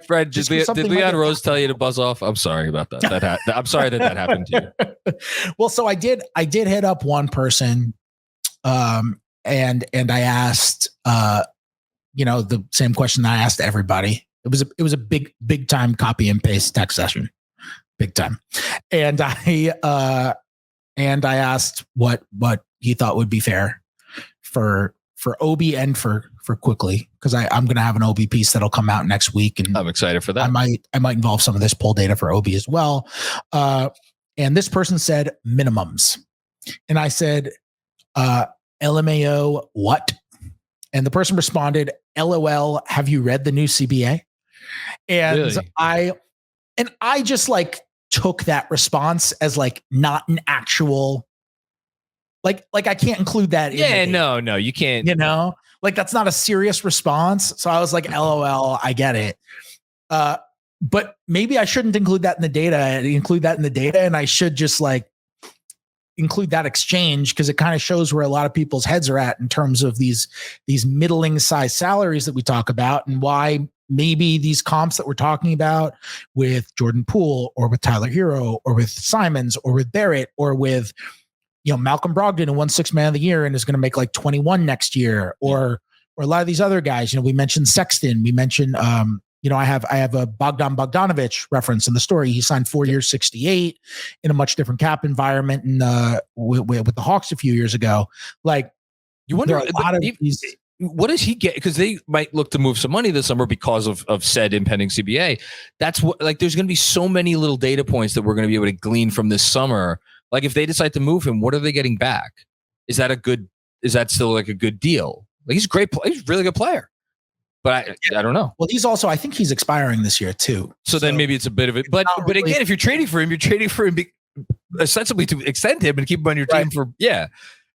Fred, did Leon Rose tell you to buzz off? I'm sorry about that. I'm sorry that happened to you. Well, so I did hit up one person, and I asked, the same question that I asked everybody. It was a big time copy and paste text session, big time, and I asked what he thought would be fair for Obi and for Quickley, because I'm going to have an Obi piece that'll come out next week, and I'm excited for that. I might involve some of this poll data for Obi as well. And this person said minimums, and I said, LMAO what? And the person responded, LOL. Have you read the new CBA? And really? I just took that response as not an actual. I can't include that. No, you can't. That's not a serious response. So I was like, LOL, I get it. But maybe I shouldn't include that in the data. And I should just include that exchange, because it kind of shows where a lot of people's heads are at in terms of these middling size salaries that we talk about, and why maybe these comps that we're talking about with Jordan Poole or with Tyler Hero or with Simons or with Barrett or with Malcolm Brogdon, who won 6th man of the year and is going to make 21 next year, or a lot of these other guys. We mentioned Sexton. We mentioned, I have a Bogdan Bogdanovic reference in the story. He signed 4 years, 68 in a much different cap environment, and with the Hawks a few years ago. You wonder a lot of these. What does he get? Because they might look to move some money this summer because of said impending CBA. That's what there's going to be so many little data points that we're going to be able to glean from this summer. If they decide to move him, what are they getting back? Is that still a good deal? He's a great player. He's a really good player, but I don't know. Well, I think he's expiring this year too. So then maybe it's a bit of it, but again, if you're trading for him, ostensibly to extend him and keep him on your team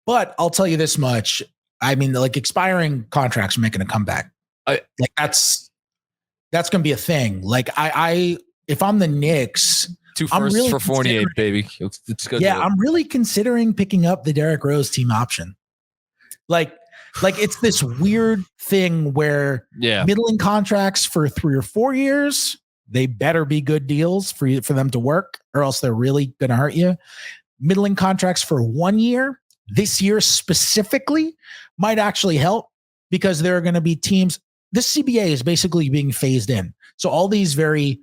But I'll tell you this much. I mean, expiring contracts are making a comeback. That's going to be a thing. if I'm the Knicks, 2 I'm firsts really for Fournier, baby. Let's go. yeah, I'm really considering picking up the Derrick Rose team option. Like it's this weird thing where middling contracts for 3 or 4 years, they better be good deals for them to work, or else they're really going to hurt you. Middling contracts for 1 year, this year specifically, might actually help because there are going to be teams. This CBA is basically being phased in. So all these very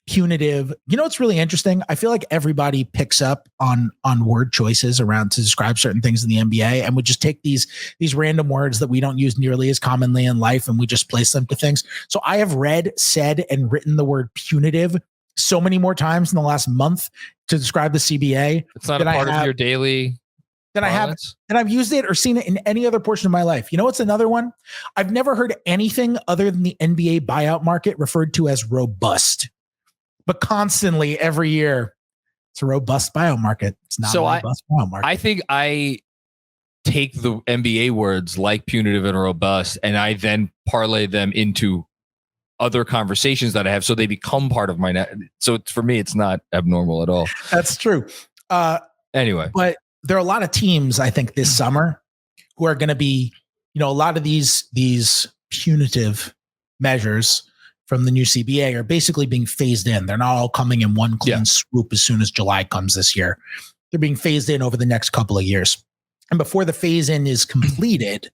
punitive, it's really interesting. I feel like everybody picks up on word choices around to describe certain things in the NBA, and would just take these random words that we don't use nearly as commonly in life, and we just place them to things. So I have read, said, and written the word punitive so many more times in the last month to describe the CBA. It's not a part of your daily. I've used it or seen it in any other portion of my life. You know what's another one? I've never heard anything other than the NBA buyout market referred to as robust. But constantly, every year, it's a robust buyout market. It's not a robust buyout market. I think I take the NBA words like punitive and robust, and I then parlay them into other conversations that I have, so they become part of my net. So for me, it's not abnormal at all. That's true. Anyway, but there are a lot of teams, I think, this summer who are going to be, a lot of these punitive measures from the new CBA are basically being phased in. They're not all coming in one clean swoop as soon as July comes this year. They're being phased in over the next couple of years. And before the phase in is completed,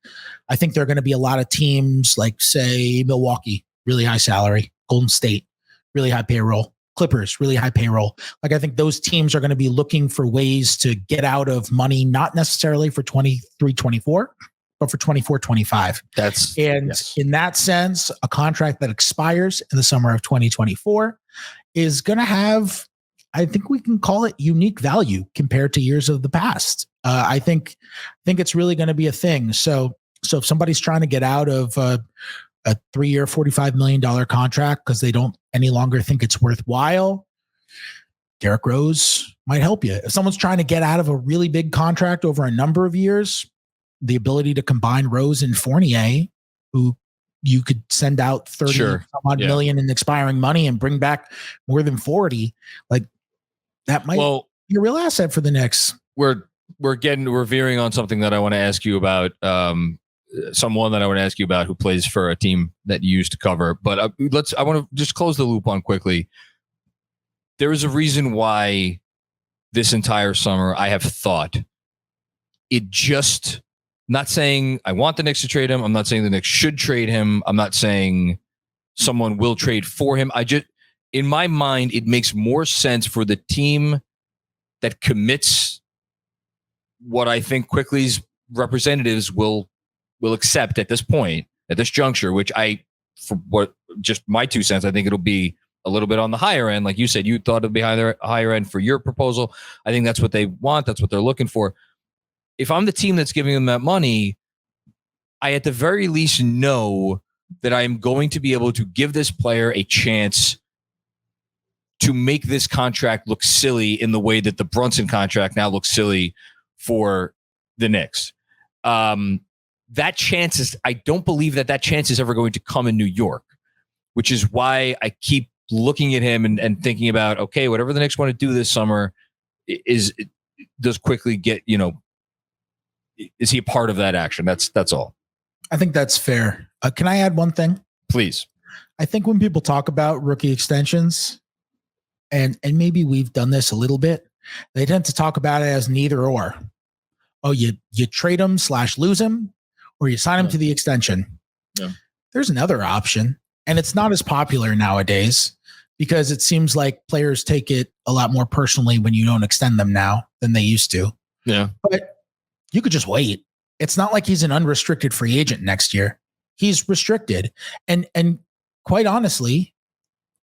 I think there are going to be a lot of teams like, say, Milwaukee, really high salary, Golden State, really high payroll, Clippers, really high payroll. Like, I think those teams are going to be looking for ways to get out of money, not necessarily for 23-24, but for 24-25. In that sense, a contract that expires in the summer of 2024 is going to have, I think we can call it, unique value compared to years of the past. I think it's really going to be a thing. So if somebody's trying to get out of a 3-year, $45 million contract because they don't any longer think it's worthwhile, Derrick Rose might help you. If someone's trying to get out of a really big contract over a number of years, the ability to combine Rose and Fournier, who you could send out 30 million in expiring money and bring back more than 40, like that might be a real asset for the Knicks. We're veering on something that I want to ask you about. Someone that I want to ask you about who plays for a team that you used to cover, but I want to just close the loop on quickly. There is a reason why this entire summer I have thought it just. Not saying I want the Knicks to trade him. I'm not saying the Knicks should trade him. I'm not saying someone will trade for him. In my mind, it makes more sense for the team that commits what I think Quickley's representatives will accept at this point, at this juncture, which just my 2 cents, I think it'll be a little bit on the higher end. Like you said, you thought it'd be higher end for your proposal. I think that's what they want. That's what they're looking for. If I'm the team that's giving them that money, I at the very least know that I'm going to be able to give this player a chance to make this contract look silly in the way that the Brunson contract now looks silly for the Knicks. That chance is, I don't believe that chance is ever going to come in New York, which is why I keep looking at him and thinking about, okay, whatever the Knicks want to do this summer does Quickley get, is he a part of that action? That's all. I think that's fair. Can I add one thing? Please. I think when people talk about rookie extensions, and maybe we've done this a little bit, they tend to talk about it as neither or. Oh, you trade him / lose him, or you sign him to the extension. Yeah. There's another option, and it's not as popular nowadays because it seems like players take it a lot more personally when you don't extend them now than they used to. Yeah. But you could just wait. It's not like he's an unrestricted free agent next year. He's restricted. And quite honestly,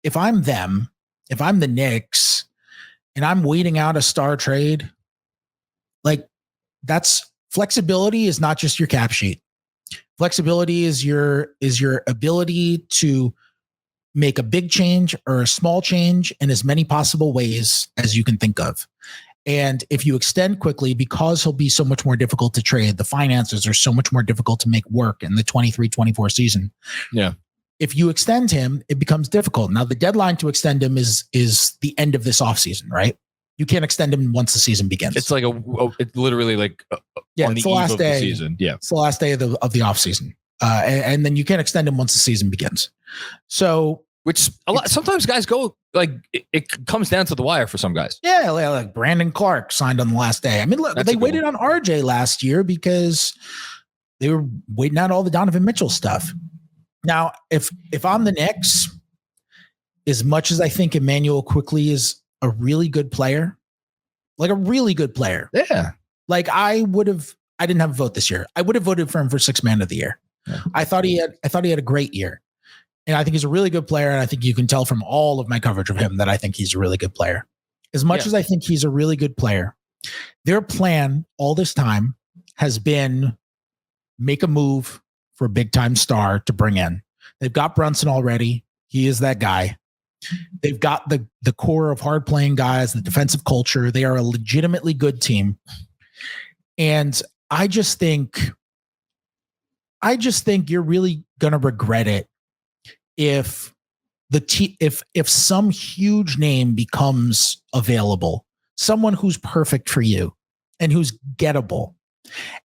if I'm the Knicks and I'm waiting out a star trade, like, that's flexibility is not just your cap sheet. Flexibility is your ability to make a big change or a small change in as many possible ways as you can think of. And if you extend Quickley, because he'll be so much more difficult to trade, the finances are so much more difficult to make work in the 23-24 season. Yeah. if you extend him, it becomes difficult. Now, the deadline to extend him is the end of this offseason, right? You can't extend him once the season begins. It's like it's literally like on the eve of the season. Yeah, it's the last day of the offseason, and then you can't extend him once the season begins. So, which sometimes guys go like it comes down to the wire for some guys. Yeah, like Brandon Clark signed on the last day. I mean, look, they waited on RJ last year because they were waiting out all the Donovan Mitchell stuff. Now, if I'm the Knicks, as much as I think Immanuel Quickley is a really good player, like a really good player. Yeah. Like I didn't have a vote this year. I would have voted for him for Sixth Man of the Year. Yeah. I thought he had a great year. And I think he's a really good player. And I think you can tell from all of my coverage of him that I think he's a really good player. As much as I think he's a really good player, their plan all this time has been make a move for a big time star to bring in. They've got Brunson already. He is that guy. They've got the core of hard playing guys, the defensive culture. They are a legitimately good team. And I just think you're really going to regret it if some huge name becomes available, someone who's perfect for you and who's gettable,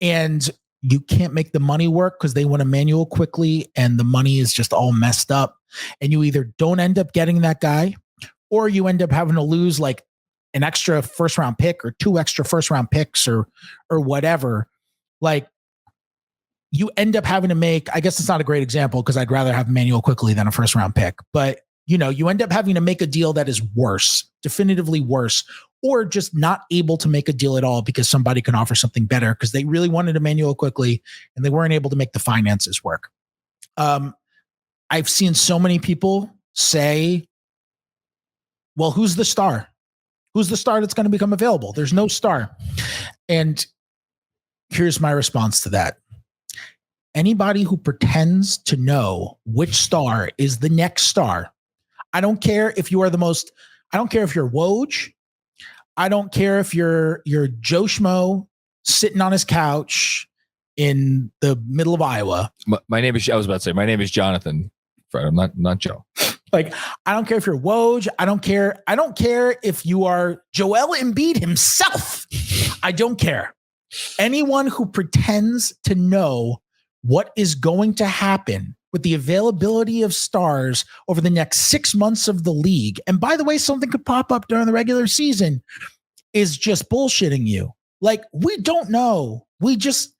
and you can't make the money work because they want Immanuel Quickley and the money is just all messed up. And you either don't end up getting that guy or you end up having to lose like an extra first round pick or 2 extra first round picks or whatever. Like you end up having to make, I guess it's not a great example because I'd rather have Immanuel Quickley than a first round pick, but you end up having to make a deal that is worse, definitively worse, or just not able to make a deal at all because somebody can offer something better because they really wanted Immanuel Quickley and they weren't able to make the finances work. I've seen so many people say, well, who's the star? Who's the star that's going to become available? There's no star. And here's my response to that. Anybody who pretends to know which star is the next star, I don't care if you are I don't care if you're Woj. I don't care if you're Joe Schmo sitting on his couch in the middle of Iowa. My name is Jonathan. Fred, I'm not Joe. Like, I don't care if you're Woj. I don't care if you are Joel Embiid himself. I don't care. Anyone who pretends to know what is going to happen with the availability of stars over the next 6 months of the league, and by the way, something could pop up during the regular season, is just bullshitting you. Like, we don't know. We just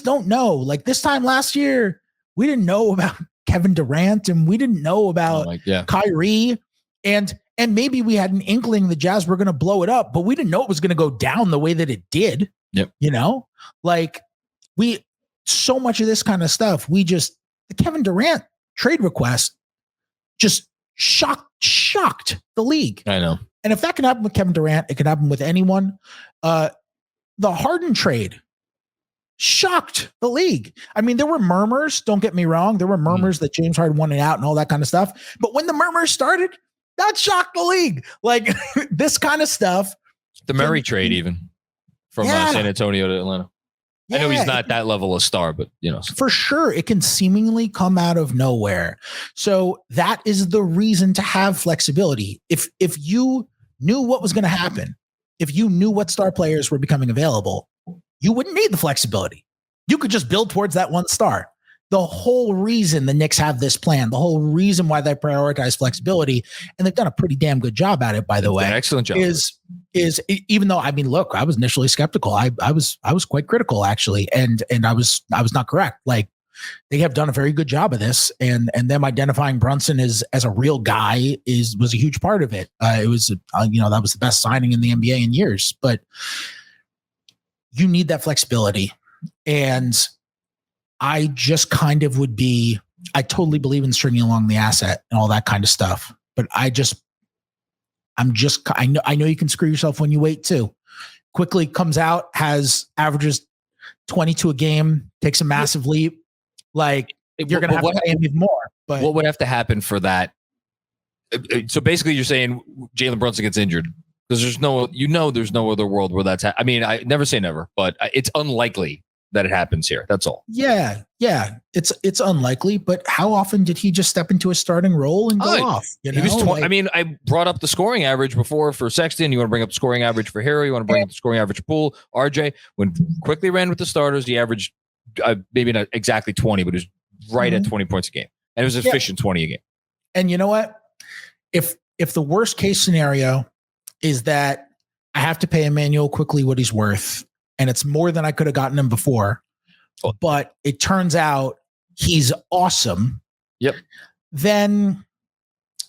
don't know. Like this time last year, we didn't know about Kevin Durant and we didn't know about Kyrie. And maybe we had an inkling the Jazz were going to blow it up, but we didn't know it was going to go down the way that it did. Yep. Like so much of this kind of stuff, the Kevin Durant trade request just shocked the league. I know. And if that can happen with Kevin Durant, it can happen with anyone. The Harden trade shocked the league. I mean, there were murmurs, don't get me wrong. There were murmurs that James Harden wanted out and all that kind of stuff. But when the murmurs started, that shocked the league. Like this kind of stuff. The Murray trade even from San Antonio to Atlanta. I know he's not that level of star, but for sure it can seemingly come out of nowhere. So that is the reason to have flexibility. If you knew what was going to happen, if you knew what star players were becoming available, you wouldn't need the flexibility. You could just build towards that one star. The whole reason the Knicks have this plan, the whole reason why they prioritize flexibility, and they've done a pretty damn good job at it, by the way. Excellent job. Is even though, I mean, look, I was initially skeptical. I was quite critical actually. And I was not correct. Like they have done a very good job of this, and them identifying Brunson as a real guy was a huge part of it. It was, that was the best signing in the NBA in years, but you need that flexibility. And I just kind of I totally believe in stringing along the asset and all that kind of stuff. But I know you can screw yourself when you wait too. Quickley comes out, averages 22 a game, takes a massive leap. Like you're going to have to pay him even more. But what would have to happen for that? So basically you're saying Jalen Brunson gets injured because there's no other world where that's I mean, I never say never, but it's unlikely that it happens here. That's all. Yeah. It's unlikely, but how often did he just step into a starting role and go off? You know? He was I mean, I brought up the scoring average before for Sexton. You want to bring up the scoring average for Harry? You want to bring up the scoring average Poole? RJ, when Quickley ran with the starters, he averaged maybe not exactly 20, but it was right at 20 points a game. And it was efficient 20 a game. And you know what? If the worst case scenario is that I have to pay Immanuel Quickley what he's worth, and it's more than I could have gotten him before, but it turns out he's awesome. Yep. Then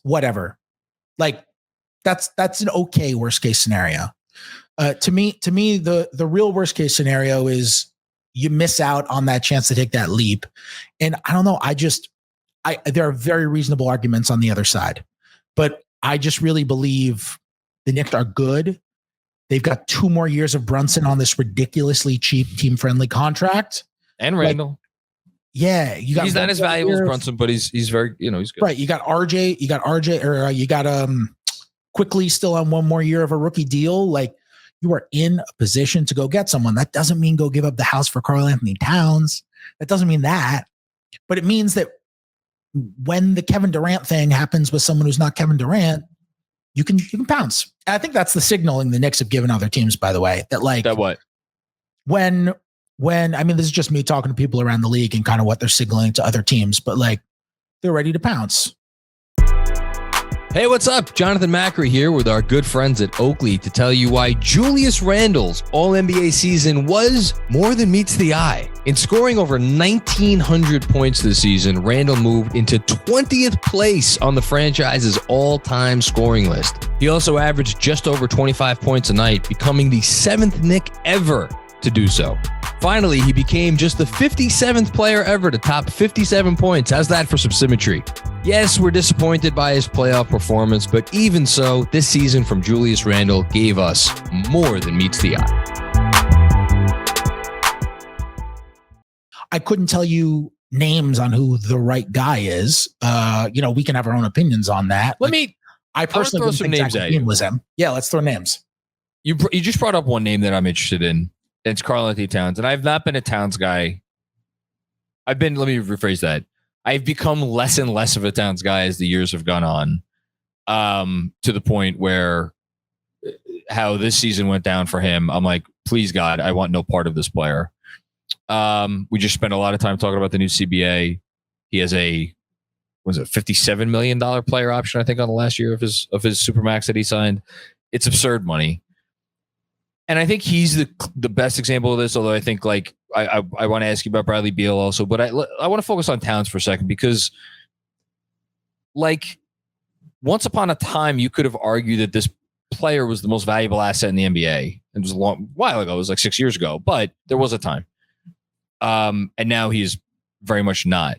whatever. Like that's an okay worst case scenario. To me, the real worst case scenario is you miss out on that chance to take that leap. And I don't know. There are very reasonable arguments on the other side, but I just really believe the Knicks are good. They've got 2 more years of Brunson on this ridiculously cheap, team-friendly contract. And Randall. He's not as valuable as Brunson, but he's very, he's good. Right. You got Quickley still on 1 more year of a rookie deal. Like, you are in a position to go get someone. That doesn't mean go give up the house for Karl Anthony Towns. That doesn't mean that. But it means that when the Kevin Durant thing happens with someone who's not Kevin Durant, you can pounce. And I think that's the signaling the Knicks have given other teams, by the way, that what? When I mean, this is just me talking to people around the league and kind of what they're signaling to other teams, but like, they're ready to pounce. Hey, what's up? Jonathan Macri here with our good friends at Oakley to tell you why Julius Randle's All-NBA season was more than meets the eye. In scoring over 1,900 points this season, Randle moved into 20th place on the franchise's all-time scoring list. He also averaged just over 25 points a night, becoming the 7th Knick ever to do so. Finally, he became just the 57th player ever to top 57 points. How's that for some symmetry? Yes, we're disappointed by his playoff performance, but even so, this season from Julius Randle gave us more than meets the eye. I couldn't tell you names on who the right guy is. We can have our own opinions on that. I personally throw some names at you. Was him. Yeah, let's throw names. You just brought up one name that I'm interested in. It's Karl Anthony Towns, and I've not been a Towns guy. Let me rephrase that. I've become less and less of a Towns guy as the years have gone on, to the point where how this season went down for him, I'm like, please God, I want no part of this player. We just spent a lot of time talking about the new CBA. He has $57 million player option, I think, on the last year of his Supermax that he signed. It's absurd money. And I think he's the best example of this, although I think I want to ask you about Bradley Beal also, but I want to focus on Towns for a second because once upon a time, you could have argued that this player was the most valuable asset in the NBA. It was a long while ago. It was like 6 years ago, but there was a time. And now he's very much not.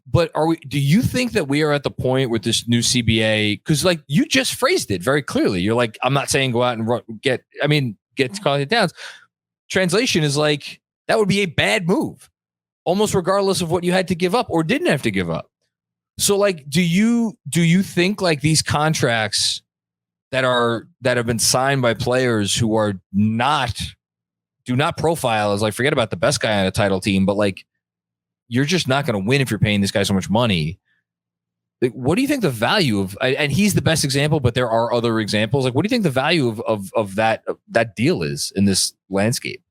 But do you think that we are at the point with this new CBA? Because you just phrased it very clearly. You're like, I'm not saying go out and get Karl Anthony Towns. Translation is that would be a bad move, almost regardless of what you had to give up or didn't have to give up. So do you think these contracts that have been signed by players who are do not profile as forget about the best guy on a title team, but you're just not going to win if you're paying this guy so much money. What do you think the value of, and he's the best example, but there are other examples. What do you think the value of that deal is in this landscape?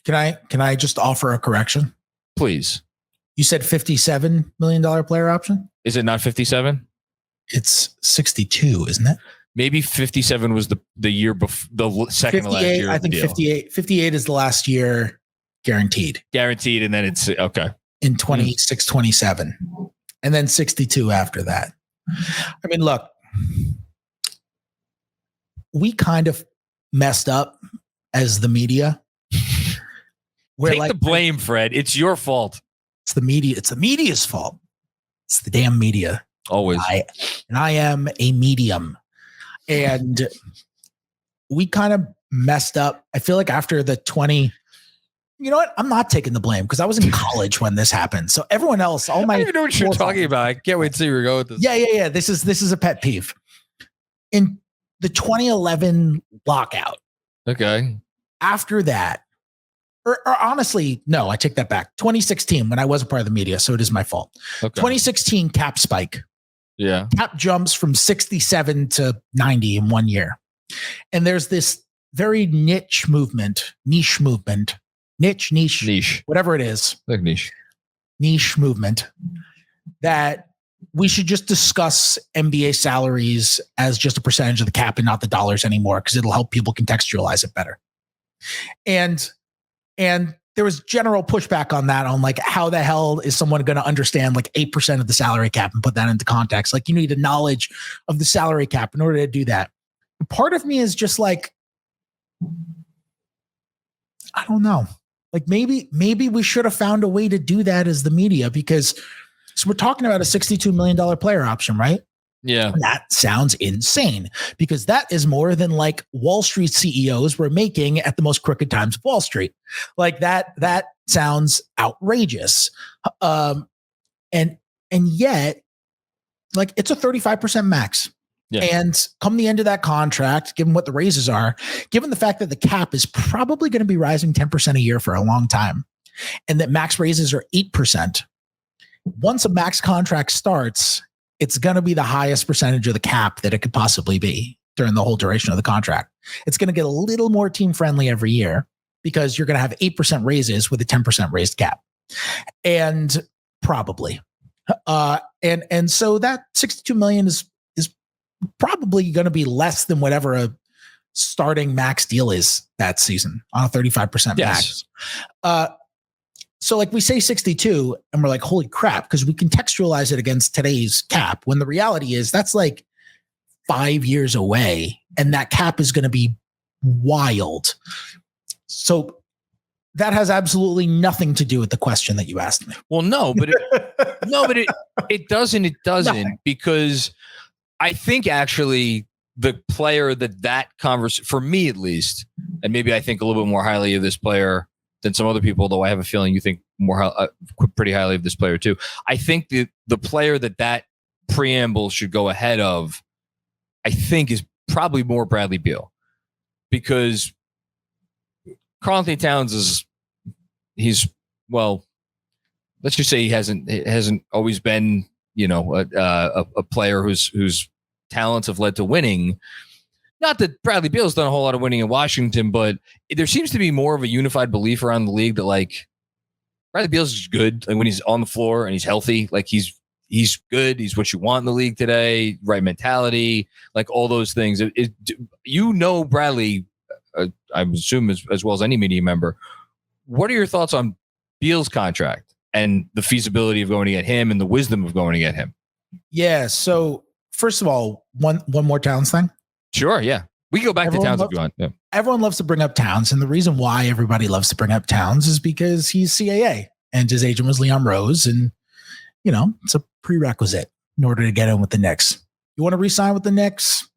Can I just offer a correction? Please. You said $57 million player option? Is it not 57? It's 62, isn't it? Maybe 57 was the year before the second to last year. I think 58 is the last year guaranteed. And then it's okay. In 26, 27. And then 62 after that. I mean, look, we kind of messed up as the media. Take the blame, Fred. It's your fault. It's the media. It's the media's fault. It's the damn media. Always. I am a medium. And we kind of messed up. I feel like after the 20, you know what? I'm not taking the blame because I was in college when this happened. So everyone else, all my, I don't even know what you're talking about. I can't wait to see where we go with this. Yeah. This is a pet peeve. In the 2011 lockout. Okay. After that, or honestly, no, I take that back. 2016, when I was a part of the media, so it is my fault. Okay. 2016 cap spike. Yeah. Cap jumps from 67 to 90 in 1 year. And there's this very niche movement, whatever it is. Like niche movement that we should just discuss NBA salaries as just a percentage of the cap and not the dollars anymore, because it'll help people contextualize it better. And there was general pushback on that, on like, how the hell is someone going to understand like 8% of the salary cap and put that into context? Like, you need a knowledge of the salary cap in order to do that. Part of me is just like, I don't know. Like maybe we should have found a way to do that as the media, because so we're talking about a $62 million player option, right? Yeah. That sounds insane, because that is more than like Wall Street CEOs were making at the most crooked times of Wall Street. Like that sounds outrageous. And yet, like, it's a 35% max. Yeah. And come the end of that contract, given what the raises are, given the fact that the cap is probably going to be rising 10% a year for a long time, and that max raises are 8%, once a max contract starts, it's going to be the highest percentage of the cap that it could possibly be during the whole duration of the contract. It's going to get a little more team friendly every year, because you're going to have 8% raises with a 10% raised cap. And probably. And so that $62 million is probably going to be less than whatever a starting max deal is that season on a 35% max. So like we say 62 and we're like, holy crap, because we contextualize it against today's cap, when the reality is that's like 5 years away, and that cap is going to be wild. So that has absolutely nothing to do with the question that you asked me. Well, no, but it doesn't. It doesn't nothing. Because I think actually the player that conversation, for me at least, and maybe I think a little bit more highly of this player than some other people, though I have a feeling you think pretty highly of this player too. I think the player that preamble should go ahead of, I think, is probably more Bradley Beal, because Karl-Anthony Towns let's just say he hasn't always been, a player whose talents have led to winning. Not that Bradley Beal's done a whole lot of winning in Washington, but there seems to be more of a unified belief around the league that like Bradley Beal's just good. Like when he's on the floor and he's healthy, like he's good. He's what you want in the league today. Right mentality, like all those things. Bradley, I'm assuming as well as any media member. What are your thoughts on Beal's contract and the feasibility of going to get him and the wisdom of going to get him? Yeah. So first of all, one more Towns thing. Sure, yeah. We can go back to Towns if you want. Yeah. Everyone loves to bring up Towns, and the reason why everybody loves to bring up Towns is because he's CAA, and his agent was Leon Rose, and it's a prerequisite in order to get in with the Knicks. You want to re-sign with the Knicks?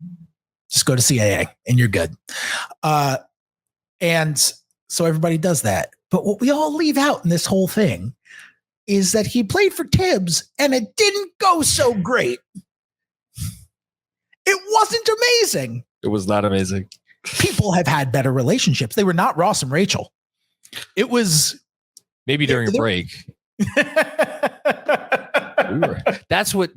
Just go to CAA, and you're good. And so everybody does that. But what we all leave out in this whole thing is that he played for Tibbs, and it didn't go so great. It wasn't amazing. It was not amazing. People have had better relationships. They were not Ross and Rachel. It was maybe during a break. That's what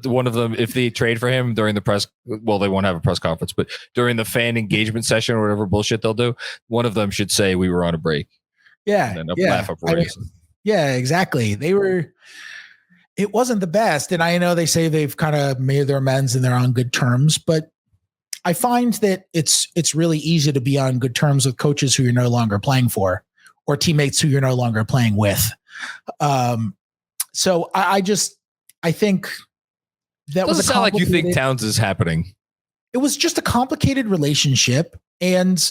one of them, if they trade for him during the press, well, they won't have a press conference, but during the fan engagement session or whatever bullshit they'll do, one of them should say we were on a break. Yeah. And then laugh up yeah, exactly. It wasn't the best. And I know they say they've kind of made their amends and they're on good terms, but I find that it's really easy to be on good terms with coaches who you're no longer playing for, or teammates who you're no longer playing with. So I think that doesn't sound like you think Towns is happening. It was just a complicated relationship. And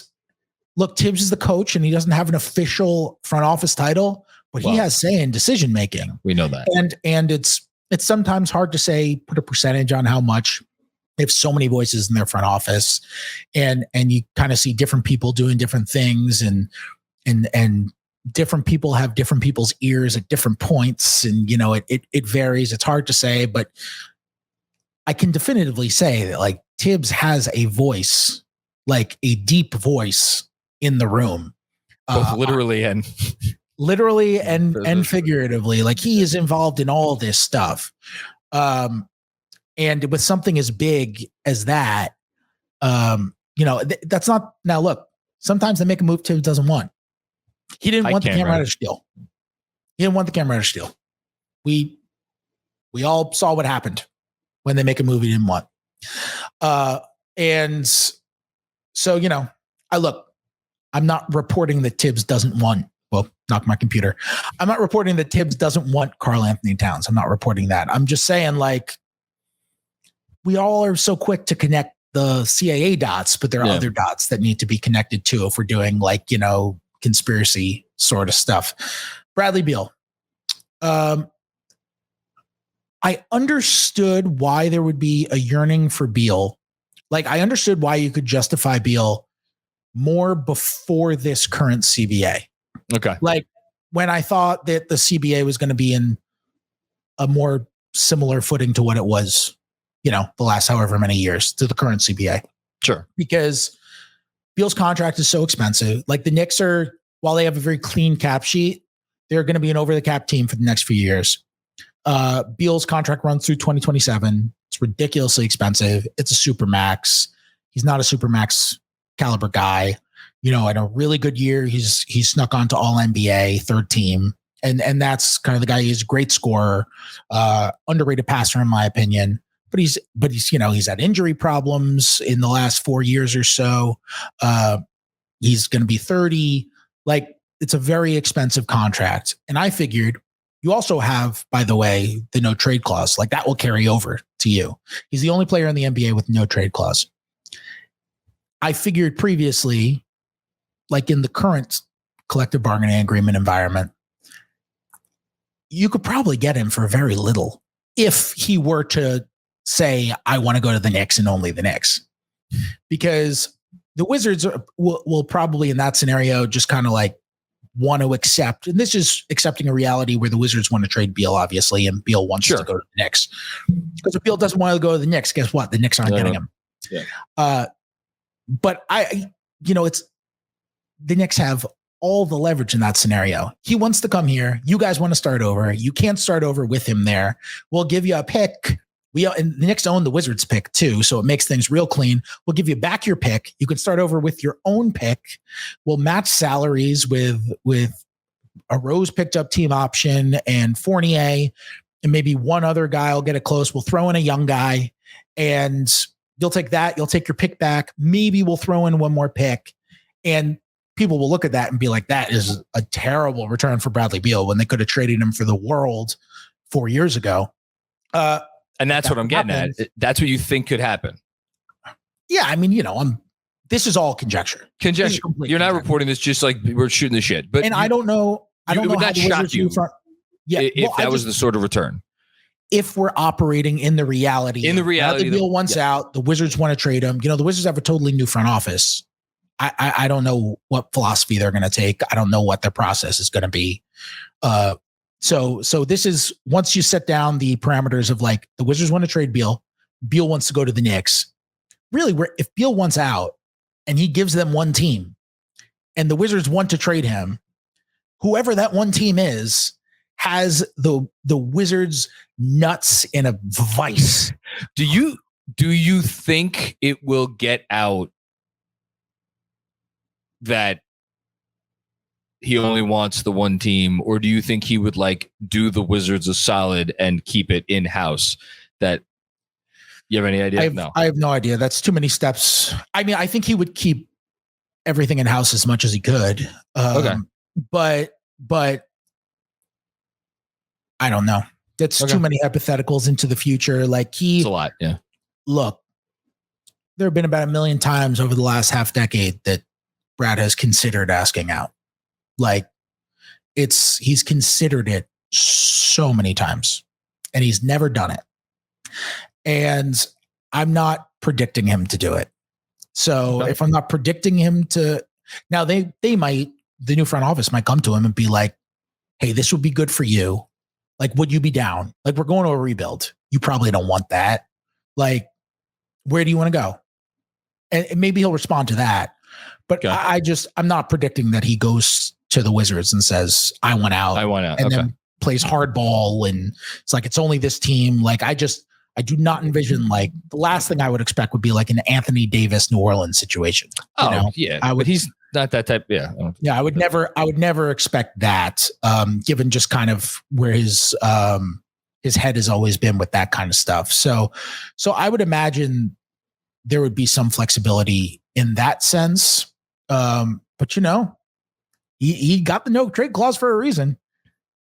look, Tibbs is the coach and he doesn't have an official front office title, but he has say in decision making. We know that. And it's sometimes hard to say, put a percentage on how much. They have so many voices in their front office, and you kind of see different people doing different things, and different people have different people's ears at different points. And, it varies. It's hard to say, but I can definitively say that like Tibbs has a voice, like a deep voice in the room. Both literally and figuratively. Like, he is involved in all this stuff. And with something as big as that, that's not, now look, sometimes they make a move Tibbs doesn't want. He didn't want the Cam Reddish deal. He didn't want the Cam Reddish deal. We all saw what happened when they make a move he didn't want. And so, I'm not reporting that Tibbs doesn't want, knock my computer. I'm not reporting that Tibbs doesn't want Karl Anthony Towns. I'm not reporting that. I'm just saying, like, we all are so quick to connect the CAA dots, but there are other dots that need to be connected too if we're doing, like, conspiracy sort of stuff. Bradley Beal. I understood why there would be a yearning for Beal. Like, I understood why you could justify Beal more before this current CBA. Okay. Like, when I thought that the CBA was going to be in a more similar footing to what it was, the last however many years to the current CBA. Sure. Because Beal's contract is so expensive. Like, the Knicks are, while they have a very clean cap sheet, they're going to be an over the cap team for the next few years. Beal's contract runs through 2027. It's ridiculously expensive. It's a super max. He's not a super max caliber guy. In a really good year, he's snuck onto all NBA, third team. And that's kind of the guy. He's a great scorer, underrated passer in my opinion. But he's had injury problems in the last 4 years or so. He's going to be 30. Like, it's a very expensive contract. And I figured you also have, by the way, the no trade clause. Like, that will carry over to you. He's the only player in the NBA with no trade clause. I figured previously, like in the current collective bargaining agreement environment, you could probably get him for very little if he were to say, I want to go to the Knicks and only the Knicks. Because the Wizards will probably in that scenario just kind of like want to accept, and this is accepting a reality where the Wizards want to trade Beal, obviously, and Beal wants to go to the Knicks. Because if Beal doesn't want to go to the Knicks, guess what? The Knicks aren't getting him. Yeah. But it's the Knicks have all the leverage in that scenario. He wants to come here. You guys want to start over. You can't start over with him there. We'll give you a pick. And the Knicks own the Wizards pick too, so it makes things real clean. We'll give you back your pick. You can start over with your own pick. We'll match salaries with a Rose picked up team option and Fournier, and maybe one other guy will get it close. We'll throw in a young guy, and you'll take that. You'll take your pick back. Maybe we'll throw in one more pick, and people will look at that and be like, "That is a terrible return for Bradley Beal," when they could have traded him for the world 4 years ago. And that's what I'm getting at. That's what you think could happen. Yeah, I mean, this is all conjecture. You're not reporting this just like we're shooting the shit. But I don't know. It would not shock you if that was the sort of return. If we're operating in the reality, Bradley Beal wants out, the Wizards want to trade him. The Wizards have a totally new front office. I don't know what philosophy they're going to take. I don't know what their process is going to be. So this is, once you set down the parameters of, like, the Wizards want to trade Beal, Beal wants to go to the Knicks. Really, if Beal wants out and he gives them one team and the Wizards want to trade him, whoever that one team is has the Wizards nuts in a vice. Do you think it will get out that he only wants the one team, or do you think he would do the Wizards a solid and keep it in house? That you have any idea? I have no idea. That's too many steps. I mean, I think he would keep everything in house as much as he could. Okay, but I don't know. That's too many hypotheticals into the future. It's a lot. Yeah. Look, there have been about 1 million times over the last half decade that Brad has considered asking out. He's considered it so many times and he's never done it. And I'm not predicting him to do it. So if I'm not predicting him to, now they might, the new front office might come to him and be like, hey, this would be good for you. Would you be down? We're going to a rebuild. You probably don't want that. Where do you want to go? And maybe he'll respond to that. But Okay. I'm not predicting that he goes to the Wizards and says, I want out. And then plays hardball. And it's like, it's only this team. Like, I do not envision, like, the last thing I would expect would be like an Anthony Davis, New Orleans situation. Yeah. But he's not that type. Yeah. Yeah. I would never expect that, given just kind of where his head has always been with that kind of stuff. So I would imagine there would be some flexibility in that sense. But he got the no trade clause for a reason.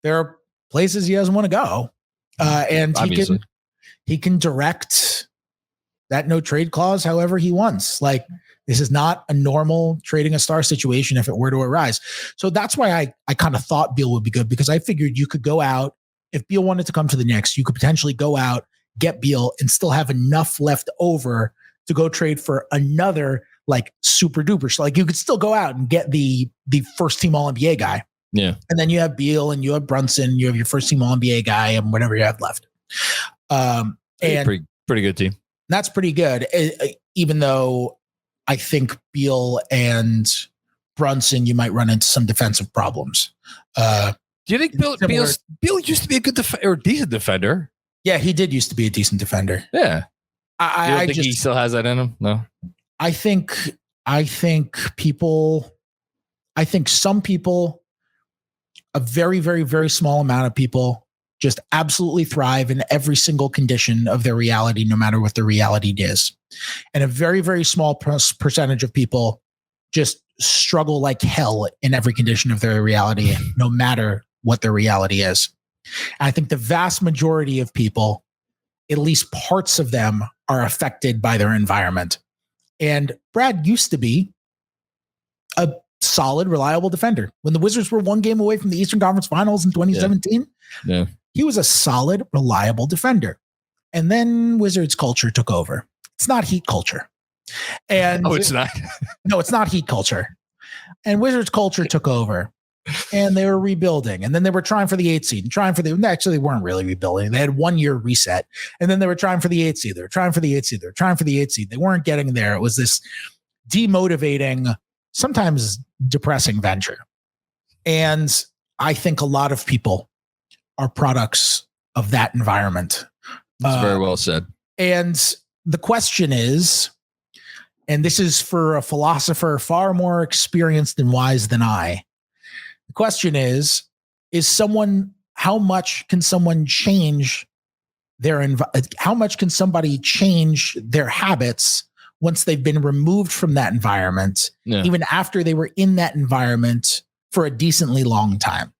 There are places he doesn't want to go. And obviously he can direct that no trade clause however he wants. Like, this is not a normal trading a star situation if it were to arise. So that's why I kind of thought Beal would be good, because I figured you could go out. If Beal wanted to come to the Knicks, you could potentially go out, get Beal, and still have enough left over to go trade for another like super duper. So like, you could still go out and get the first team All NBA guy. Yeah. And then you have Beal and you have Brunson, you have your first team All NBA guy and whatever you have left. And pretty good team. That's pretty good. Even though I think Beal and Brunson, you might run into some defensive problems. Do you think Beal used to be a good defender or a decent defender? Yeah, he did used to be a decent defender. Yeah. I think he still has that in him. No, I think some people, a very, very, very small amount of people, just absolutely thrive in every single condition of their reality, no matter what the reality is. And a very, very small percentage of people just struggle like hell in every condition of their reality, no matter what their reality is. And I think the vast majority of people, at least parts of them, are affected by their environment. And Brad used to be a solid, reliable defender. When the Wizards were one game away from the Eastern Conference Finals in 2017, he was a solid, reliable defender. And then Wizards culture took over. It's not Heat culture. And it's not. No, it's not Heat culture. And Wizards culture took over. And they were rebuilding. And then they were trying for the 8th seed. Actually, they weren't really rebuilding. They had 1 year reset. And then they were trying for the 8th seed. They were trying for the 8th seed. They were trying for the 8th seed. They weren't getting there. It was this demotivating, sometimes depressing venture. And I think a lot of people are products of that environment. That's very well said. And the question is, and this is for a philosopher far more experienced and wise than I, the question is how much can someone change how much can somebody change their habits once they've been removed from that environment, even after they were in that environment for a decently long time?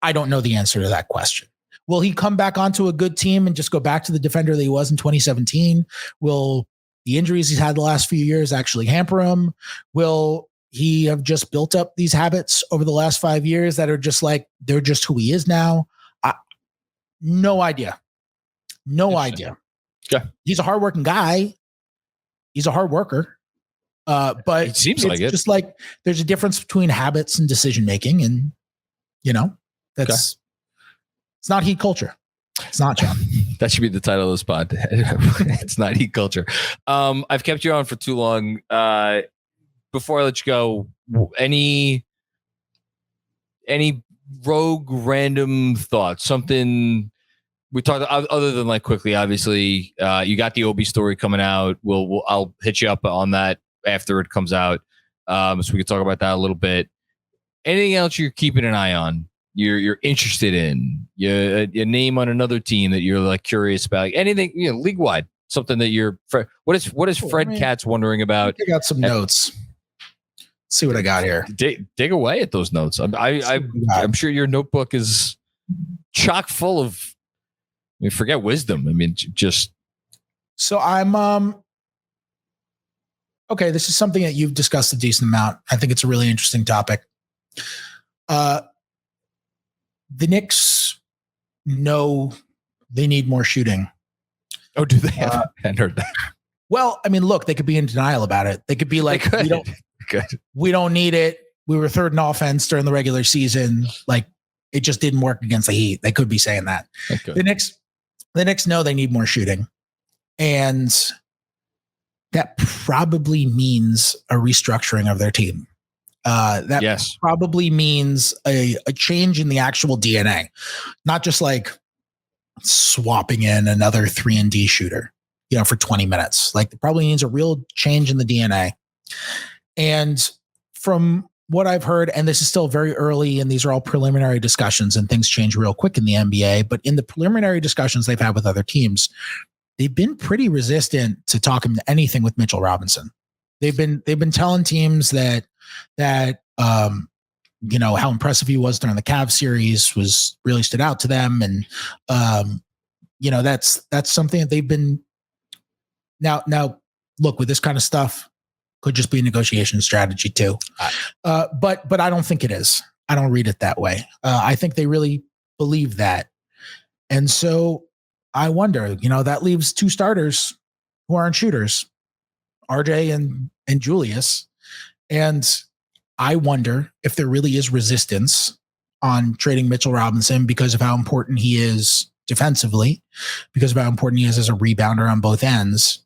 I don't know the answer to that question. Will he come back onto a good team and just go back to the defender that he was in 2017? Will the injuries he's had the last few years actually hamper him? Will he have just built up these habits over the last 5 years that are just like, they're just who he is now? No idea. No idea. Okay. He's a hardworking guy. He's a hard worker. But it seems like it. Just like there's a difference between habits and decision-making. And, it's not Heat culture. It's not, John. That should be the title of this pod. It's not Heat culture. I've kept you on for too long. Before I let you go, any rogue random thoughts? Something we talked other than like quickly. Obviously, you got the Obi story coming out. I'll hit you up on that after it comes out, so we can talk about that a little bit. Anything else you're keeping an eye on? You're interested in your name on another team that you're like curious about? Anything league wide? Something that you're. What is Fred Katz wondering about? I got some notes. See what I got here. Dig away at those notes. I'm sure your notebook is chock full of. Forget wisdom. Just. So I'm okay. This is something that you've discussed a decent amount. I think it's a really interesting topic. The Knicks know they need more shooting. Oh, do they? I hadn't heard that. Well, look, they could be in denial about it. They could be like, we don't need it. We were third in offense during the regular season. Like, it just didn't work against the Heat. They could be saying that. Okay. The Knicks know they need more shooting. And that probably means a restructuring of their team. That probably means a change in the actual DNA, not just like swapping in another 3-and-D shooter, for 20 minutes. Like it probably means a real change in the DNA. And from what I've heard, and this is still very early and these are all preliminary discussions and things change real quick in the NBA, but in the preliminary discussions they've had with other teams, they've been pretty resistant to talking to anything with Mitchell Robinson. They've been telling teams that how impressive he was during the Cavs series was really stood out to them. And, that's something that they've been now look with this kind of stuff could just be a negotiation strategy too. But I don't think it is. I don't read it that way. I think they really believe that. And so I wonder, that leaves two starters who aren't shooters, RJ and Julius. And I wonder if there really is resistance on trading Mitchell Robinson because of how important he is defensively, because of how important he is as a rebounder on both ends.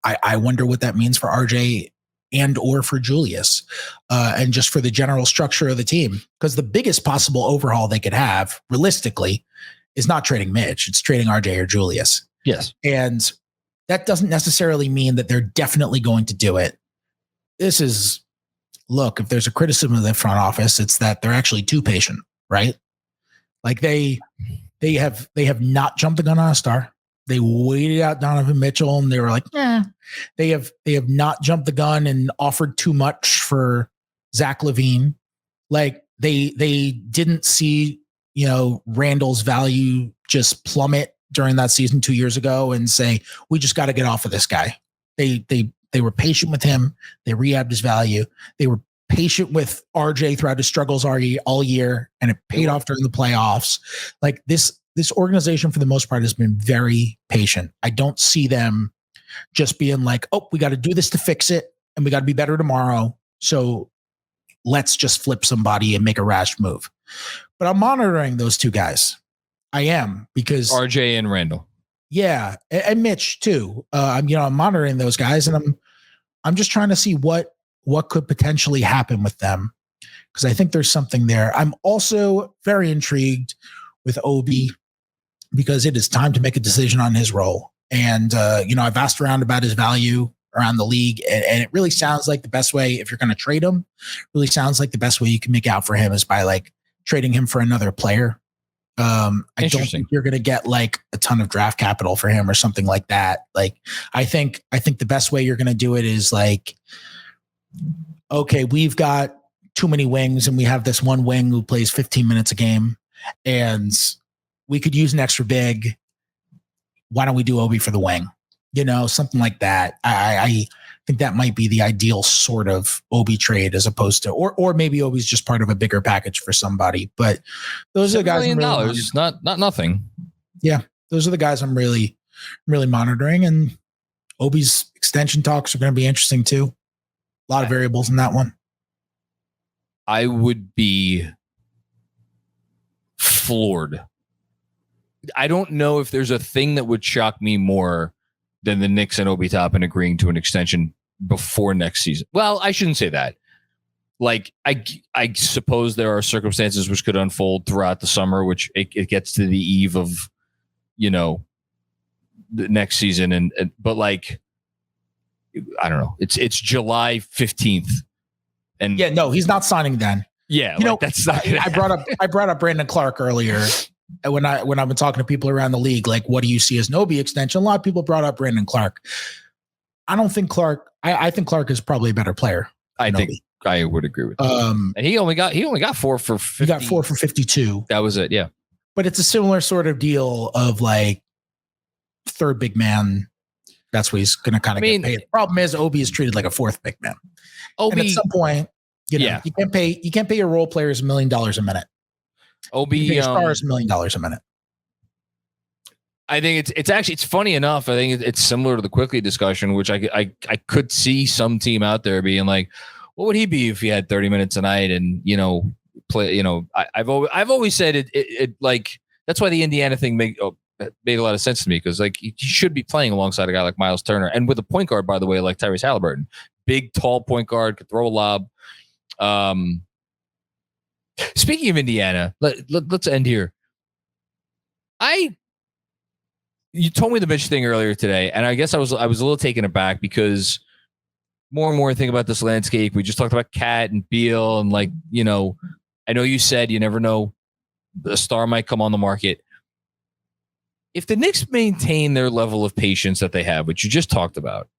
I wonder what that means for RJ and or for Julius and just for the general structure of the team. Because the biggest possible overhaul they could have realistically is not trading Mitch. It's trading RJ or Julius. Yes. And that doesn't necessarily mean that they're definitely going to do it. This is, look, if there's a criticism of the front office, it's that they're actually too patient, right? Like they have not jumped the gun on a star. They waited out Donovan Mitchell and they were like, They have not jumped the gun and offered too much for Zach LaVine. Like they didn't see, Randall's value just plummet during that season 2 years ago and say, we just got to get off of this guy. They were patient with him. They rehabbed his value. They were patient with RJ throughout his struggles all year, and it paid off during the playoffs. Like this organization, for the most part, has been very patient. I don't see them just being like, oh, we got to do this to fix it, and we got to be better tomorrow. So let's just flip somebody and make a rash move. But I'm monitoring those two guys. I am, because RJ and Randall. Yeah, and Mitch too. I'm monitoring those guys, and I'm just trying to see what could potentially happen with them, because I think there's something there. I'm also very intrigued with Obi, because it is time to make a decision on his role. And I've asked around about his value around the league, and it really sounds like the best way, if you're going to trade him, really sounds like the best way you can make out for him is by like trading him for another player. I don't think you're going to get like a ton of draft capital for him or something like that. Like, I think the best way you're going to do it is like, okay, we've got too many wings and we have this one wing who plays 15 minutes a game and we could use an extra big. Why don't we do Obi for the wing? Something like that. I think that might be the ideal sort of Obi trade, as opposed to, or maybe Obi's just part of a bigger package for somebody. But those are the guys. $1 million, not nothing. Yeah, those are the guys I'm really monitoring, and Obi's extension talks are going to be interesting too. A lot of variables in that one. I would be floored. I don't know if there's a thing that would shock me more than the Knicks and Obi Toppin agreeing to an extension before next season. Well, I shouldn't say that. Like, I suppose there are circumstances which could unfold throughout the summer, which it gets to the eve of, the next season. But like, I don't know. It's July 15th. And yeah, no, he's not signing then. Yeah. That's not I brought up Brandon Clark earlier. When I've been talking to people around the league, like, what do you see as an Obi extension? A lot of people brought up Brandon Clark. I don't think Clark. I think Clark is probably a better player. I think Obi. I would agree with that. And he only got 4 for 50. He got 4 for 52. That was it. Yeah. But it's a similar sort of deal of like third big man. That's what he's going to kind of get paid. The problem is Obi is treated like a fourth big man. And at some point, you can't pay your role players $1 million a minute. Obi stars $1 million a minute. I think it's funny enough. I think it's similar to the Quickley discussion, which I could see some team out there being like, what would he be if he had 30 minutes a night and play? I've always said it like that's why the Indiana thing made a lot of sense to me because like he should be playing alongside a guy like Miles Turner and with a point guard, by the way, like Tyrese Halliburton, big, tall point guard, could throw a lob. Speaking of Indiana, let's end here. You told me the Mitch thing earlier today, and I guess I was a little taken aback because more and more I think about this landscape. We just talked about Cat and Beal, and like, you know, I know you said you never know, a star might come on the market. If the Knicks maintain their level of patience that they have, which you just talked about,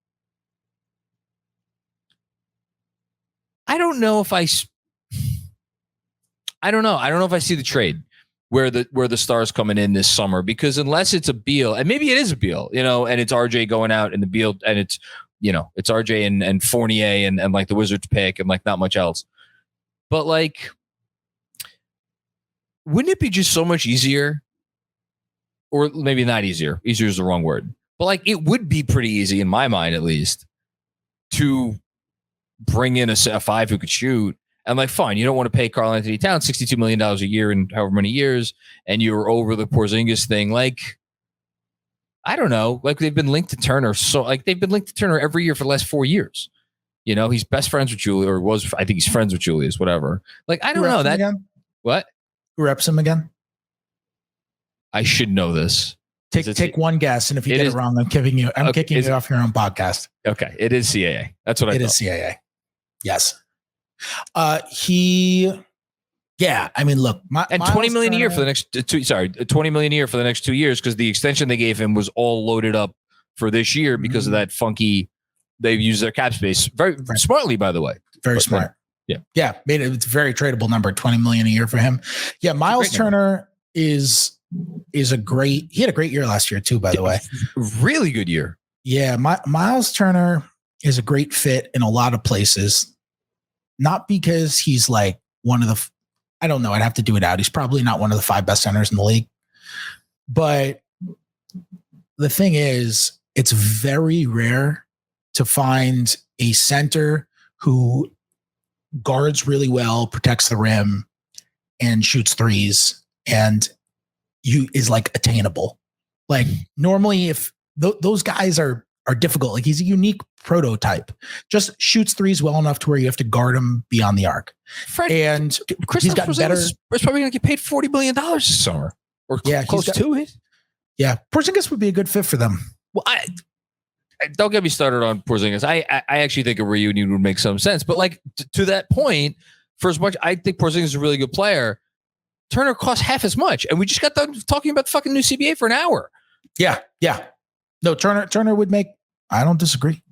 I don't know if I don't know if I see the trade where the stars coming in this summer, because unless it's a Beal, and maybe it is a Beal, you know, and it's RJ going out in the Beal, and it's, you know, it's RJ and Fournier and like the Wizards pick and like not much else. But like, wouldn't it be just so much easier? Or maybe not easier. Easier is the wrong word. But like, it would be pretty easy in my mind, at least, to bring in a five who could shoot. And like, fine, you don't want to pay Karl Anthony Towns $62 million a year in however many years, and you're over the Porzingis thing. Like, I don't know. Like, they've been linked to Turner. So like, they've been linked to Turner every year for the last 4 years. You know, he's best friends with Julius, or was, I think he's friends with Julius, whatever. Like, I don't know that. Again? What? Who reps him again? I should know this. Take one guess, and if you get it wrong, I'm kicking you off your own podcast. Okay, it is CAA. That's what I thought. It is CAA. Yes. I mean, look, and $20 million a year for the next $20 million a year for the next 2 years, because the extension they gave him was all loaded up for this year because of that funky. They've used their cap space very smartly, by the way. Very smart. Yeah, made it. It's a very tradable number. $20 million a year for him. Yeah, Miles Turner is a great. He had a great year last year too, by the way. Really good year. Yeah, Miles Turner is a great fit in a lot of places. Not because he's like one of the. I don't know. I'd have to do it out. He's probably not one of the 5 best centers in the league. But the thing is, it's very rare to find a center who guards really well, protects the rim, and shoots threes, and is like attainable. Like normally, if those guys are difficult, like he's a unique prototype, just shoots threes well enough to where you have to guard him beyond the arc. And he's got better. He's probably going to get paid $40 million this summer, or close to it. Yeah, Porzingis would be a good fit for them. Well, I don't get me started on Porzingis. I actually think a reunion would make some sense. But like to that point, for as much I think Porzingis is a really good player, Turner costs half as much, and we just got done talking about the fucking new CBA for an hour. Yeah. No, Turner would make. I don't disagree.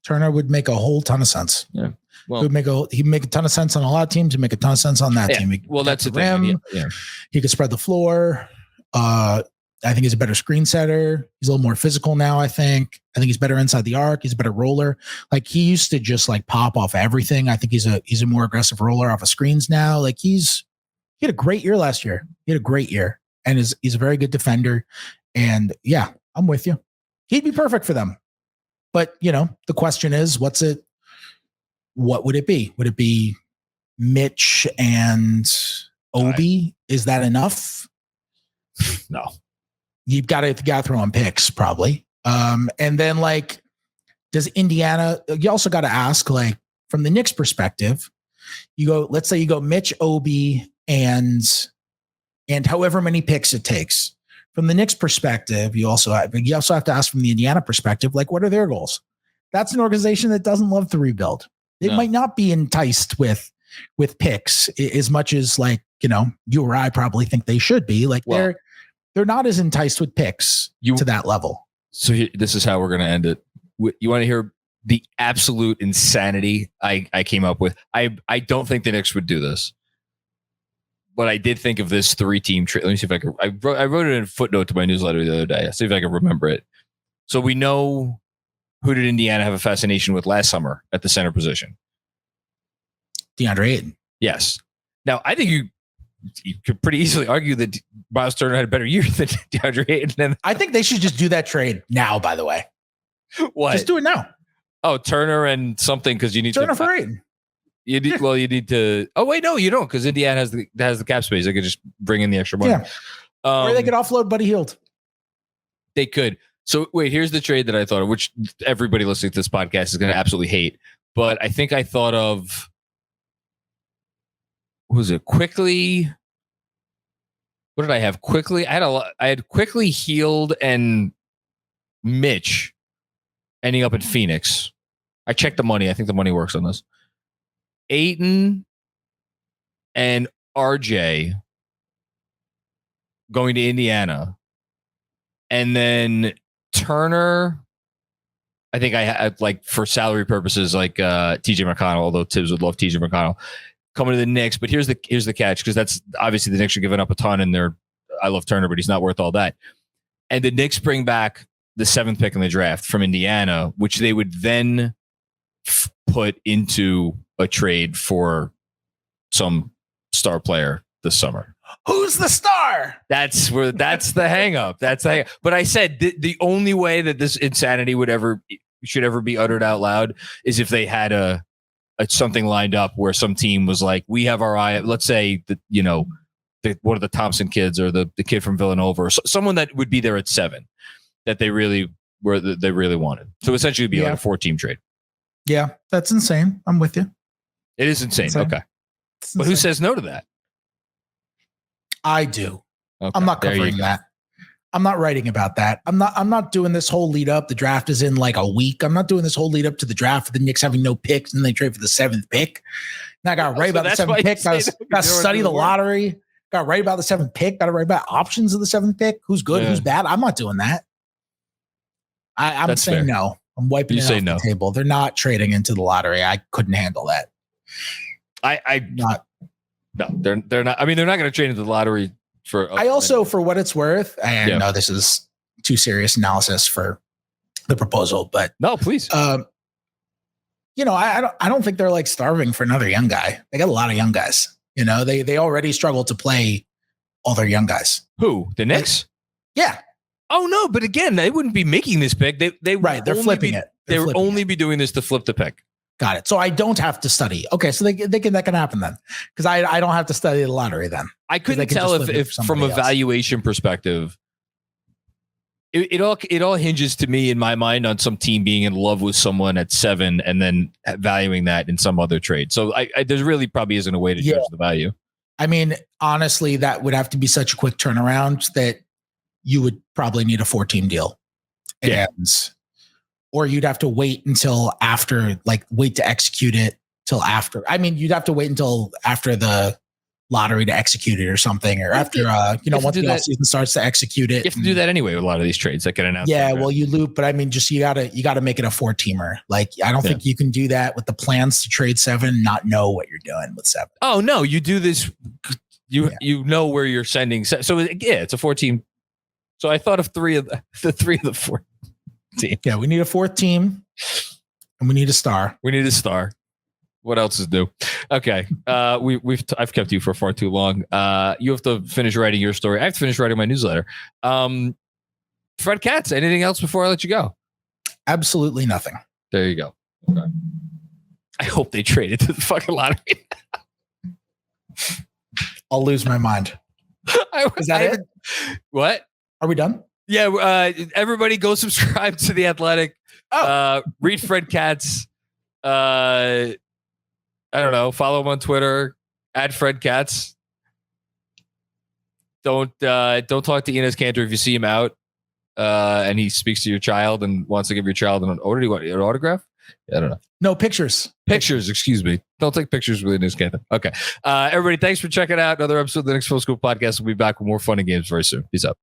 Turner would make a whole ton of sense. Yeah. Well, he'd make a ton of sense on a lot of teams. He'd make a ton of sense on that team. Well, that's the thing. Yeah. He could spread the floor. I think he's a better screen setter. He's a little more physical now. I think he's better inside the arc. He's a better roller. Like he used to just like pop off everything. I think he's a more aggressive roller off of screens now. Like he had a great year last year. He had a great year, and he's a very good defender. And yeah, I'm with you. He'd be perfect for them. But you know, the question is, what would it be? Would it be Mitch and Obi? Is that enough? No. You've got to throw on picks probably. And then like, does Indiana, you also got to ask, like, from the Knicks perspective, let's say you go Mitch, Obi, and however many picks it takes. From the Knicks perspective, you also have to ask from the Indiana perspective, like, what are their goals? That's an organization that doesn't love to rebuild. They might not be enticed with picks as much as, like, you know, you or I probably think they should be. Like, they're not as enticed with picks to that level. So this is how we're going to end it. You want to hear the absolute insanity I came up with? I don't think the Knicks would do this. But I did think of this 3-team trade. Let me see if I can. I wrote it in a footnote to my newsletter the other day. I'll see if I can remember it. So we know, who did Indiana have a fascination with last summer at the center position? DeAndre Ayton. Yes. Now, I think you could pretty easily argue that Miles Turner had a better year than DeAndre Ayton. I think they should just do that trade now, by the way. What? Just do it now. Oh, Turner and something, because you need Turner for Ayton. You need to. Oh wait, no, you don't, because Indiana has the cap space. They could just bring in the extra money. Yeah. Or they could offload Buddy Hield. They could. So wait, here's the trade that I thought of, which everybody listening to this podcast is going to absolutely hate. But I think I thought of, what was it? Quickley. What did I have? Quickley. I had Quickley, Healed, and Mitch ending up in Phoenix. I checked the money. I think the money works on this. Ayton and RJ going to Indiana. And then Turner, I think I had, like, for salary purposes, like TJ McConnell, although Tibbs would love TJ McConnell, coming to the Knicks. But here's the catch, because that's obviously the Knicks are giving up a ton, and I love Turner, but he's not worth all that. And the Knicks bring back the 7th pick in the draft from Indiana, which they would then put into a trade for some star player this summer. Who's the star? That's the hang up. But I said the only way that this insanity should ever be uttered out loud is if they had a something lined up where some team was like, we have our eye. Let's say that, one of the Thompson kids or the kid from Villanova or someone that would be there at 7 that they really wanted. So essentially it'd be like a 4-team trade. Yeah, that's insane. I'm with you. It is insane. Okay. But who says no to that? I do. Okay, I'm not covering that. I'm not writing about that. I'm not doing this whole lead up. The draft is in like a week. I'm not doing this whole lead up to the draft for the Knicks having no picks and they trade for the 7th pick. And I got to write about the 7th pick. Got to study the lottery. Got to write about the 7th pick. Got to write about options of the 7th pick. Who's good? Who's bad? I'm not doing that. I'm saying fair. No. I'm wiping it off the table. They're not trading into the lottery. I couldn't handle that. No, they're not. I mean, they're not going to trade into the lottery for. I also, for what it's worth, I know this is too serious analysis for the proposal, but no, please. I don't think they're like starving for another young guy. They got a lot of young guys. They already struggle to play all their young guys. Who? The Knicks? Yeah. Oh no, but again, they wouldn't be making this pick. They're flipping it. They would only be doing this to flip the pick. Got it. So I don't have to study. Okay, so that can happen then, because I don't have to study the lottery then. I couldn't tell if from a valuation perspective, it all hinges to me in my mind on some team being in love with someone at 7 and then valuing that in some other trade. So there really probably isn't a way to judge the value. I mean, honestly, that would have to be such a quick turnaround that you would probably need a 4-team deal. Yeah. Or you'd have to wait until after, wait to execute it till after. I mean, you'd have to wait until after the lottery to execute it or something, or after, once the offseason starts to execute it. You have to do that anyway with a lot of these trades that get announced. Yeah, well, you loop, but I mean, just you gotta make it a 4-teamer. I don't think you can do that with the plans to trade 7 and not know what you're doing with 7. Oh no, you do this. You know where you're sending. So it's a 4-team. So I thought of 3 of the 4 team. Yeah, we need a 4th team, and we need a star. What else is new? Okay, I've kept you for far too long. You have to finish writing your story. I have to finish writing my newsletter. Fred Katz, anything else before I let you go? Absolutely nothing. There you go. Okay. I hope they trade it to the fucking lottery. I'll lose my mind. Is that it? What? Are we done? Yeah. Everybody go subscribe to The Athletic. Read Fred Katz. I don't know. Follow him on Twitter @FredKatz. Don't talk to Enes Kanter if you see him out and he speaks to your child and wants to give your child an autograph. I don't know. No pictures. Excuse me. Don't take pictures with Enes Kanter. Okay. Everybody, thanks for checking out another episode of the Knicks Film School Podcast. We'll be back with more fun and games very soon. Peace out.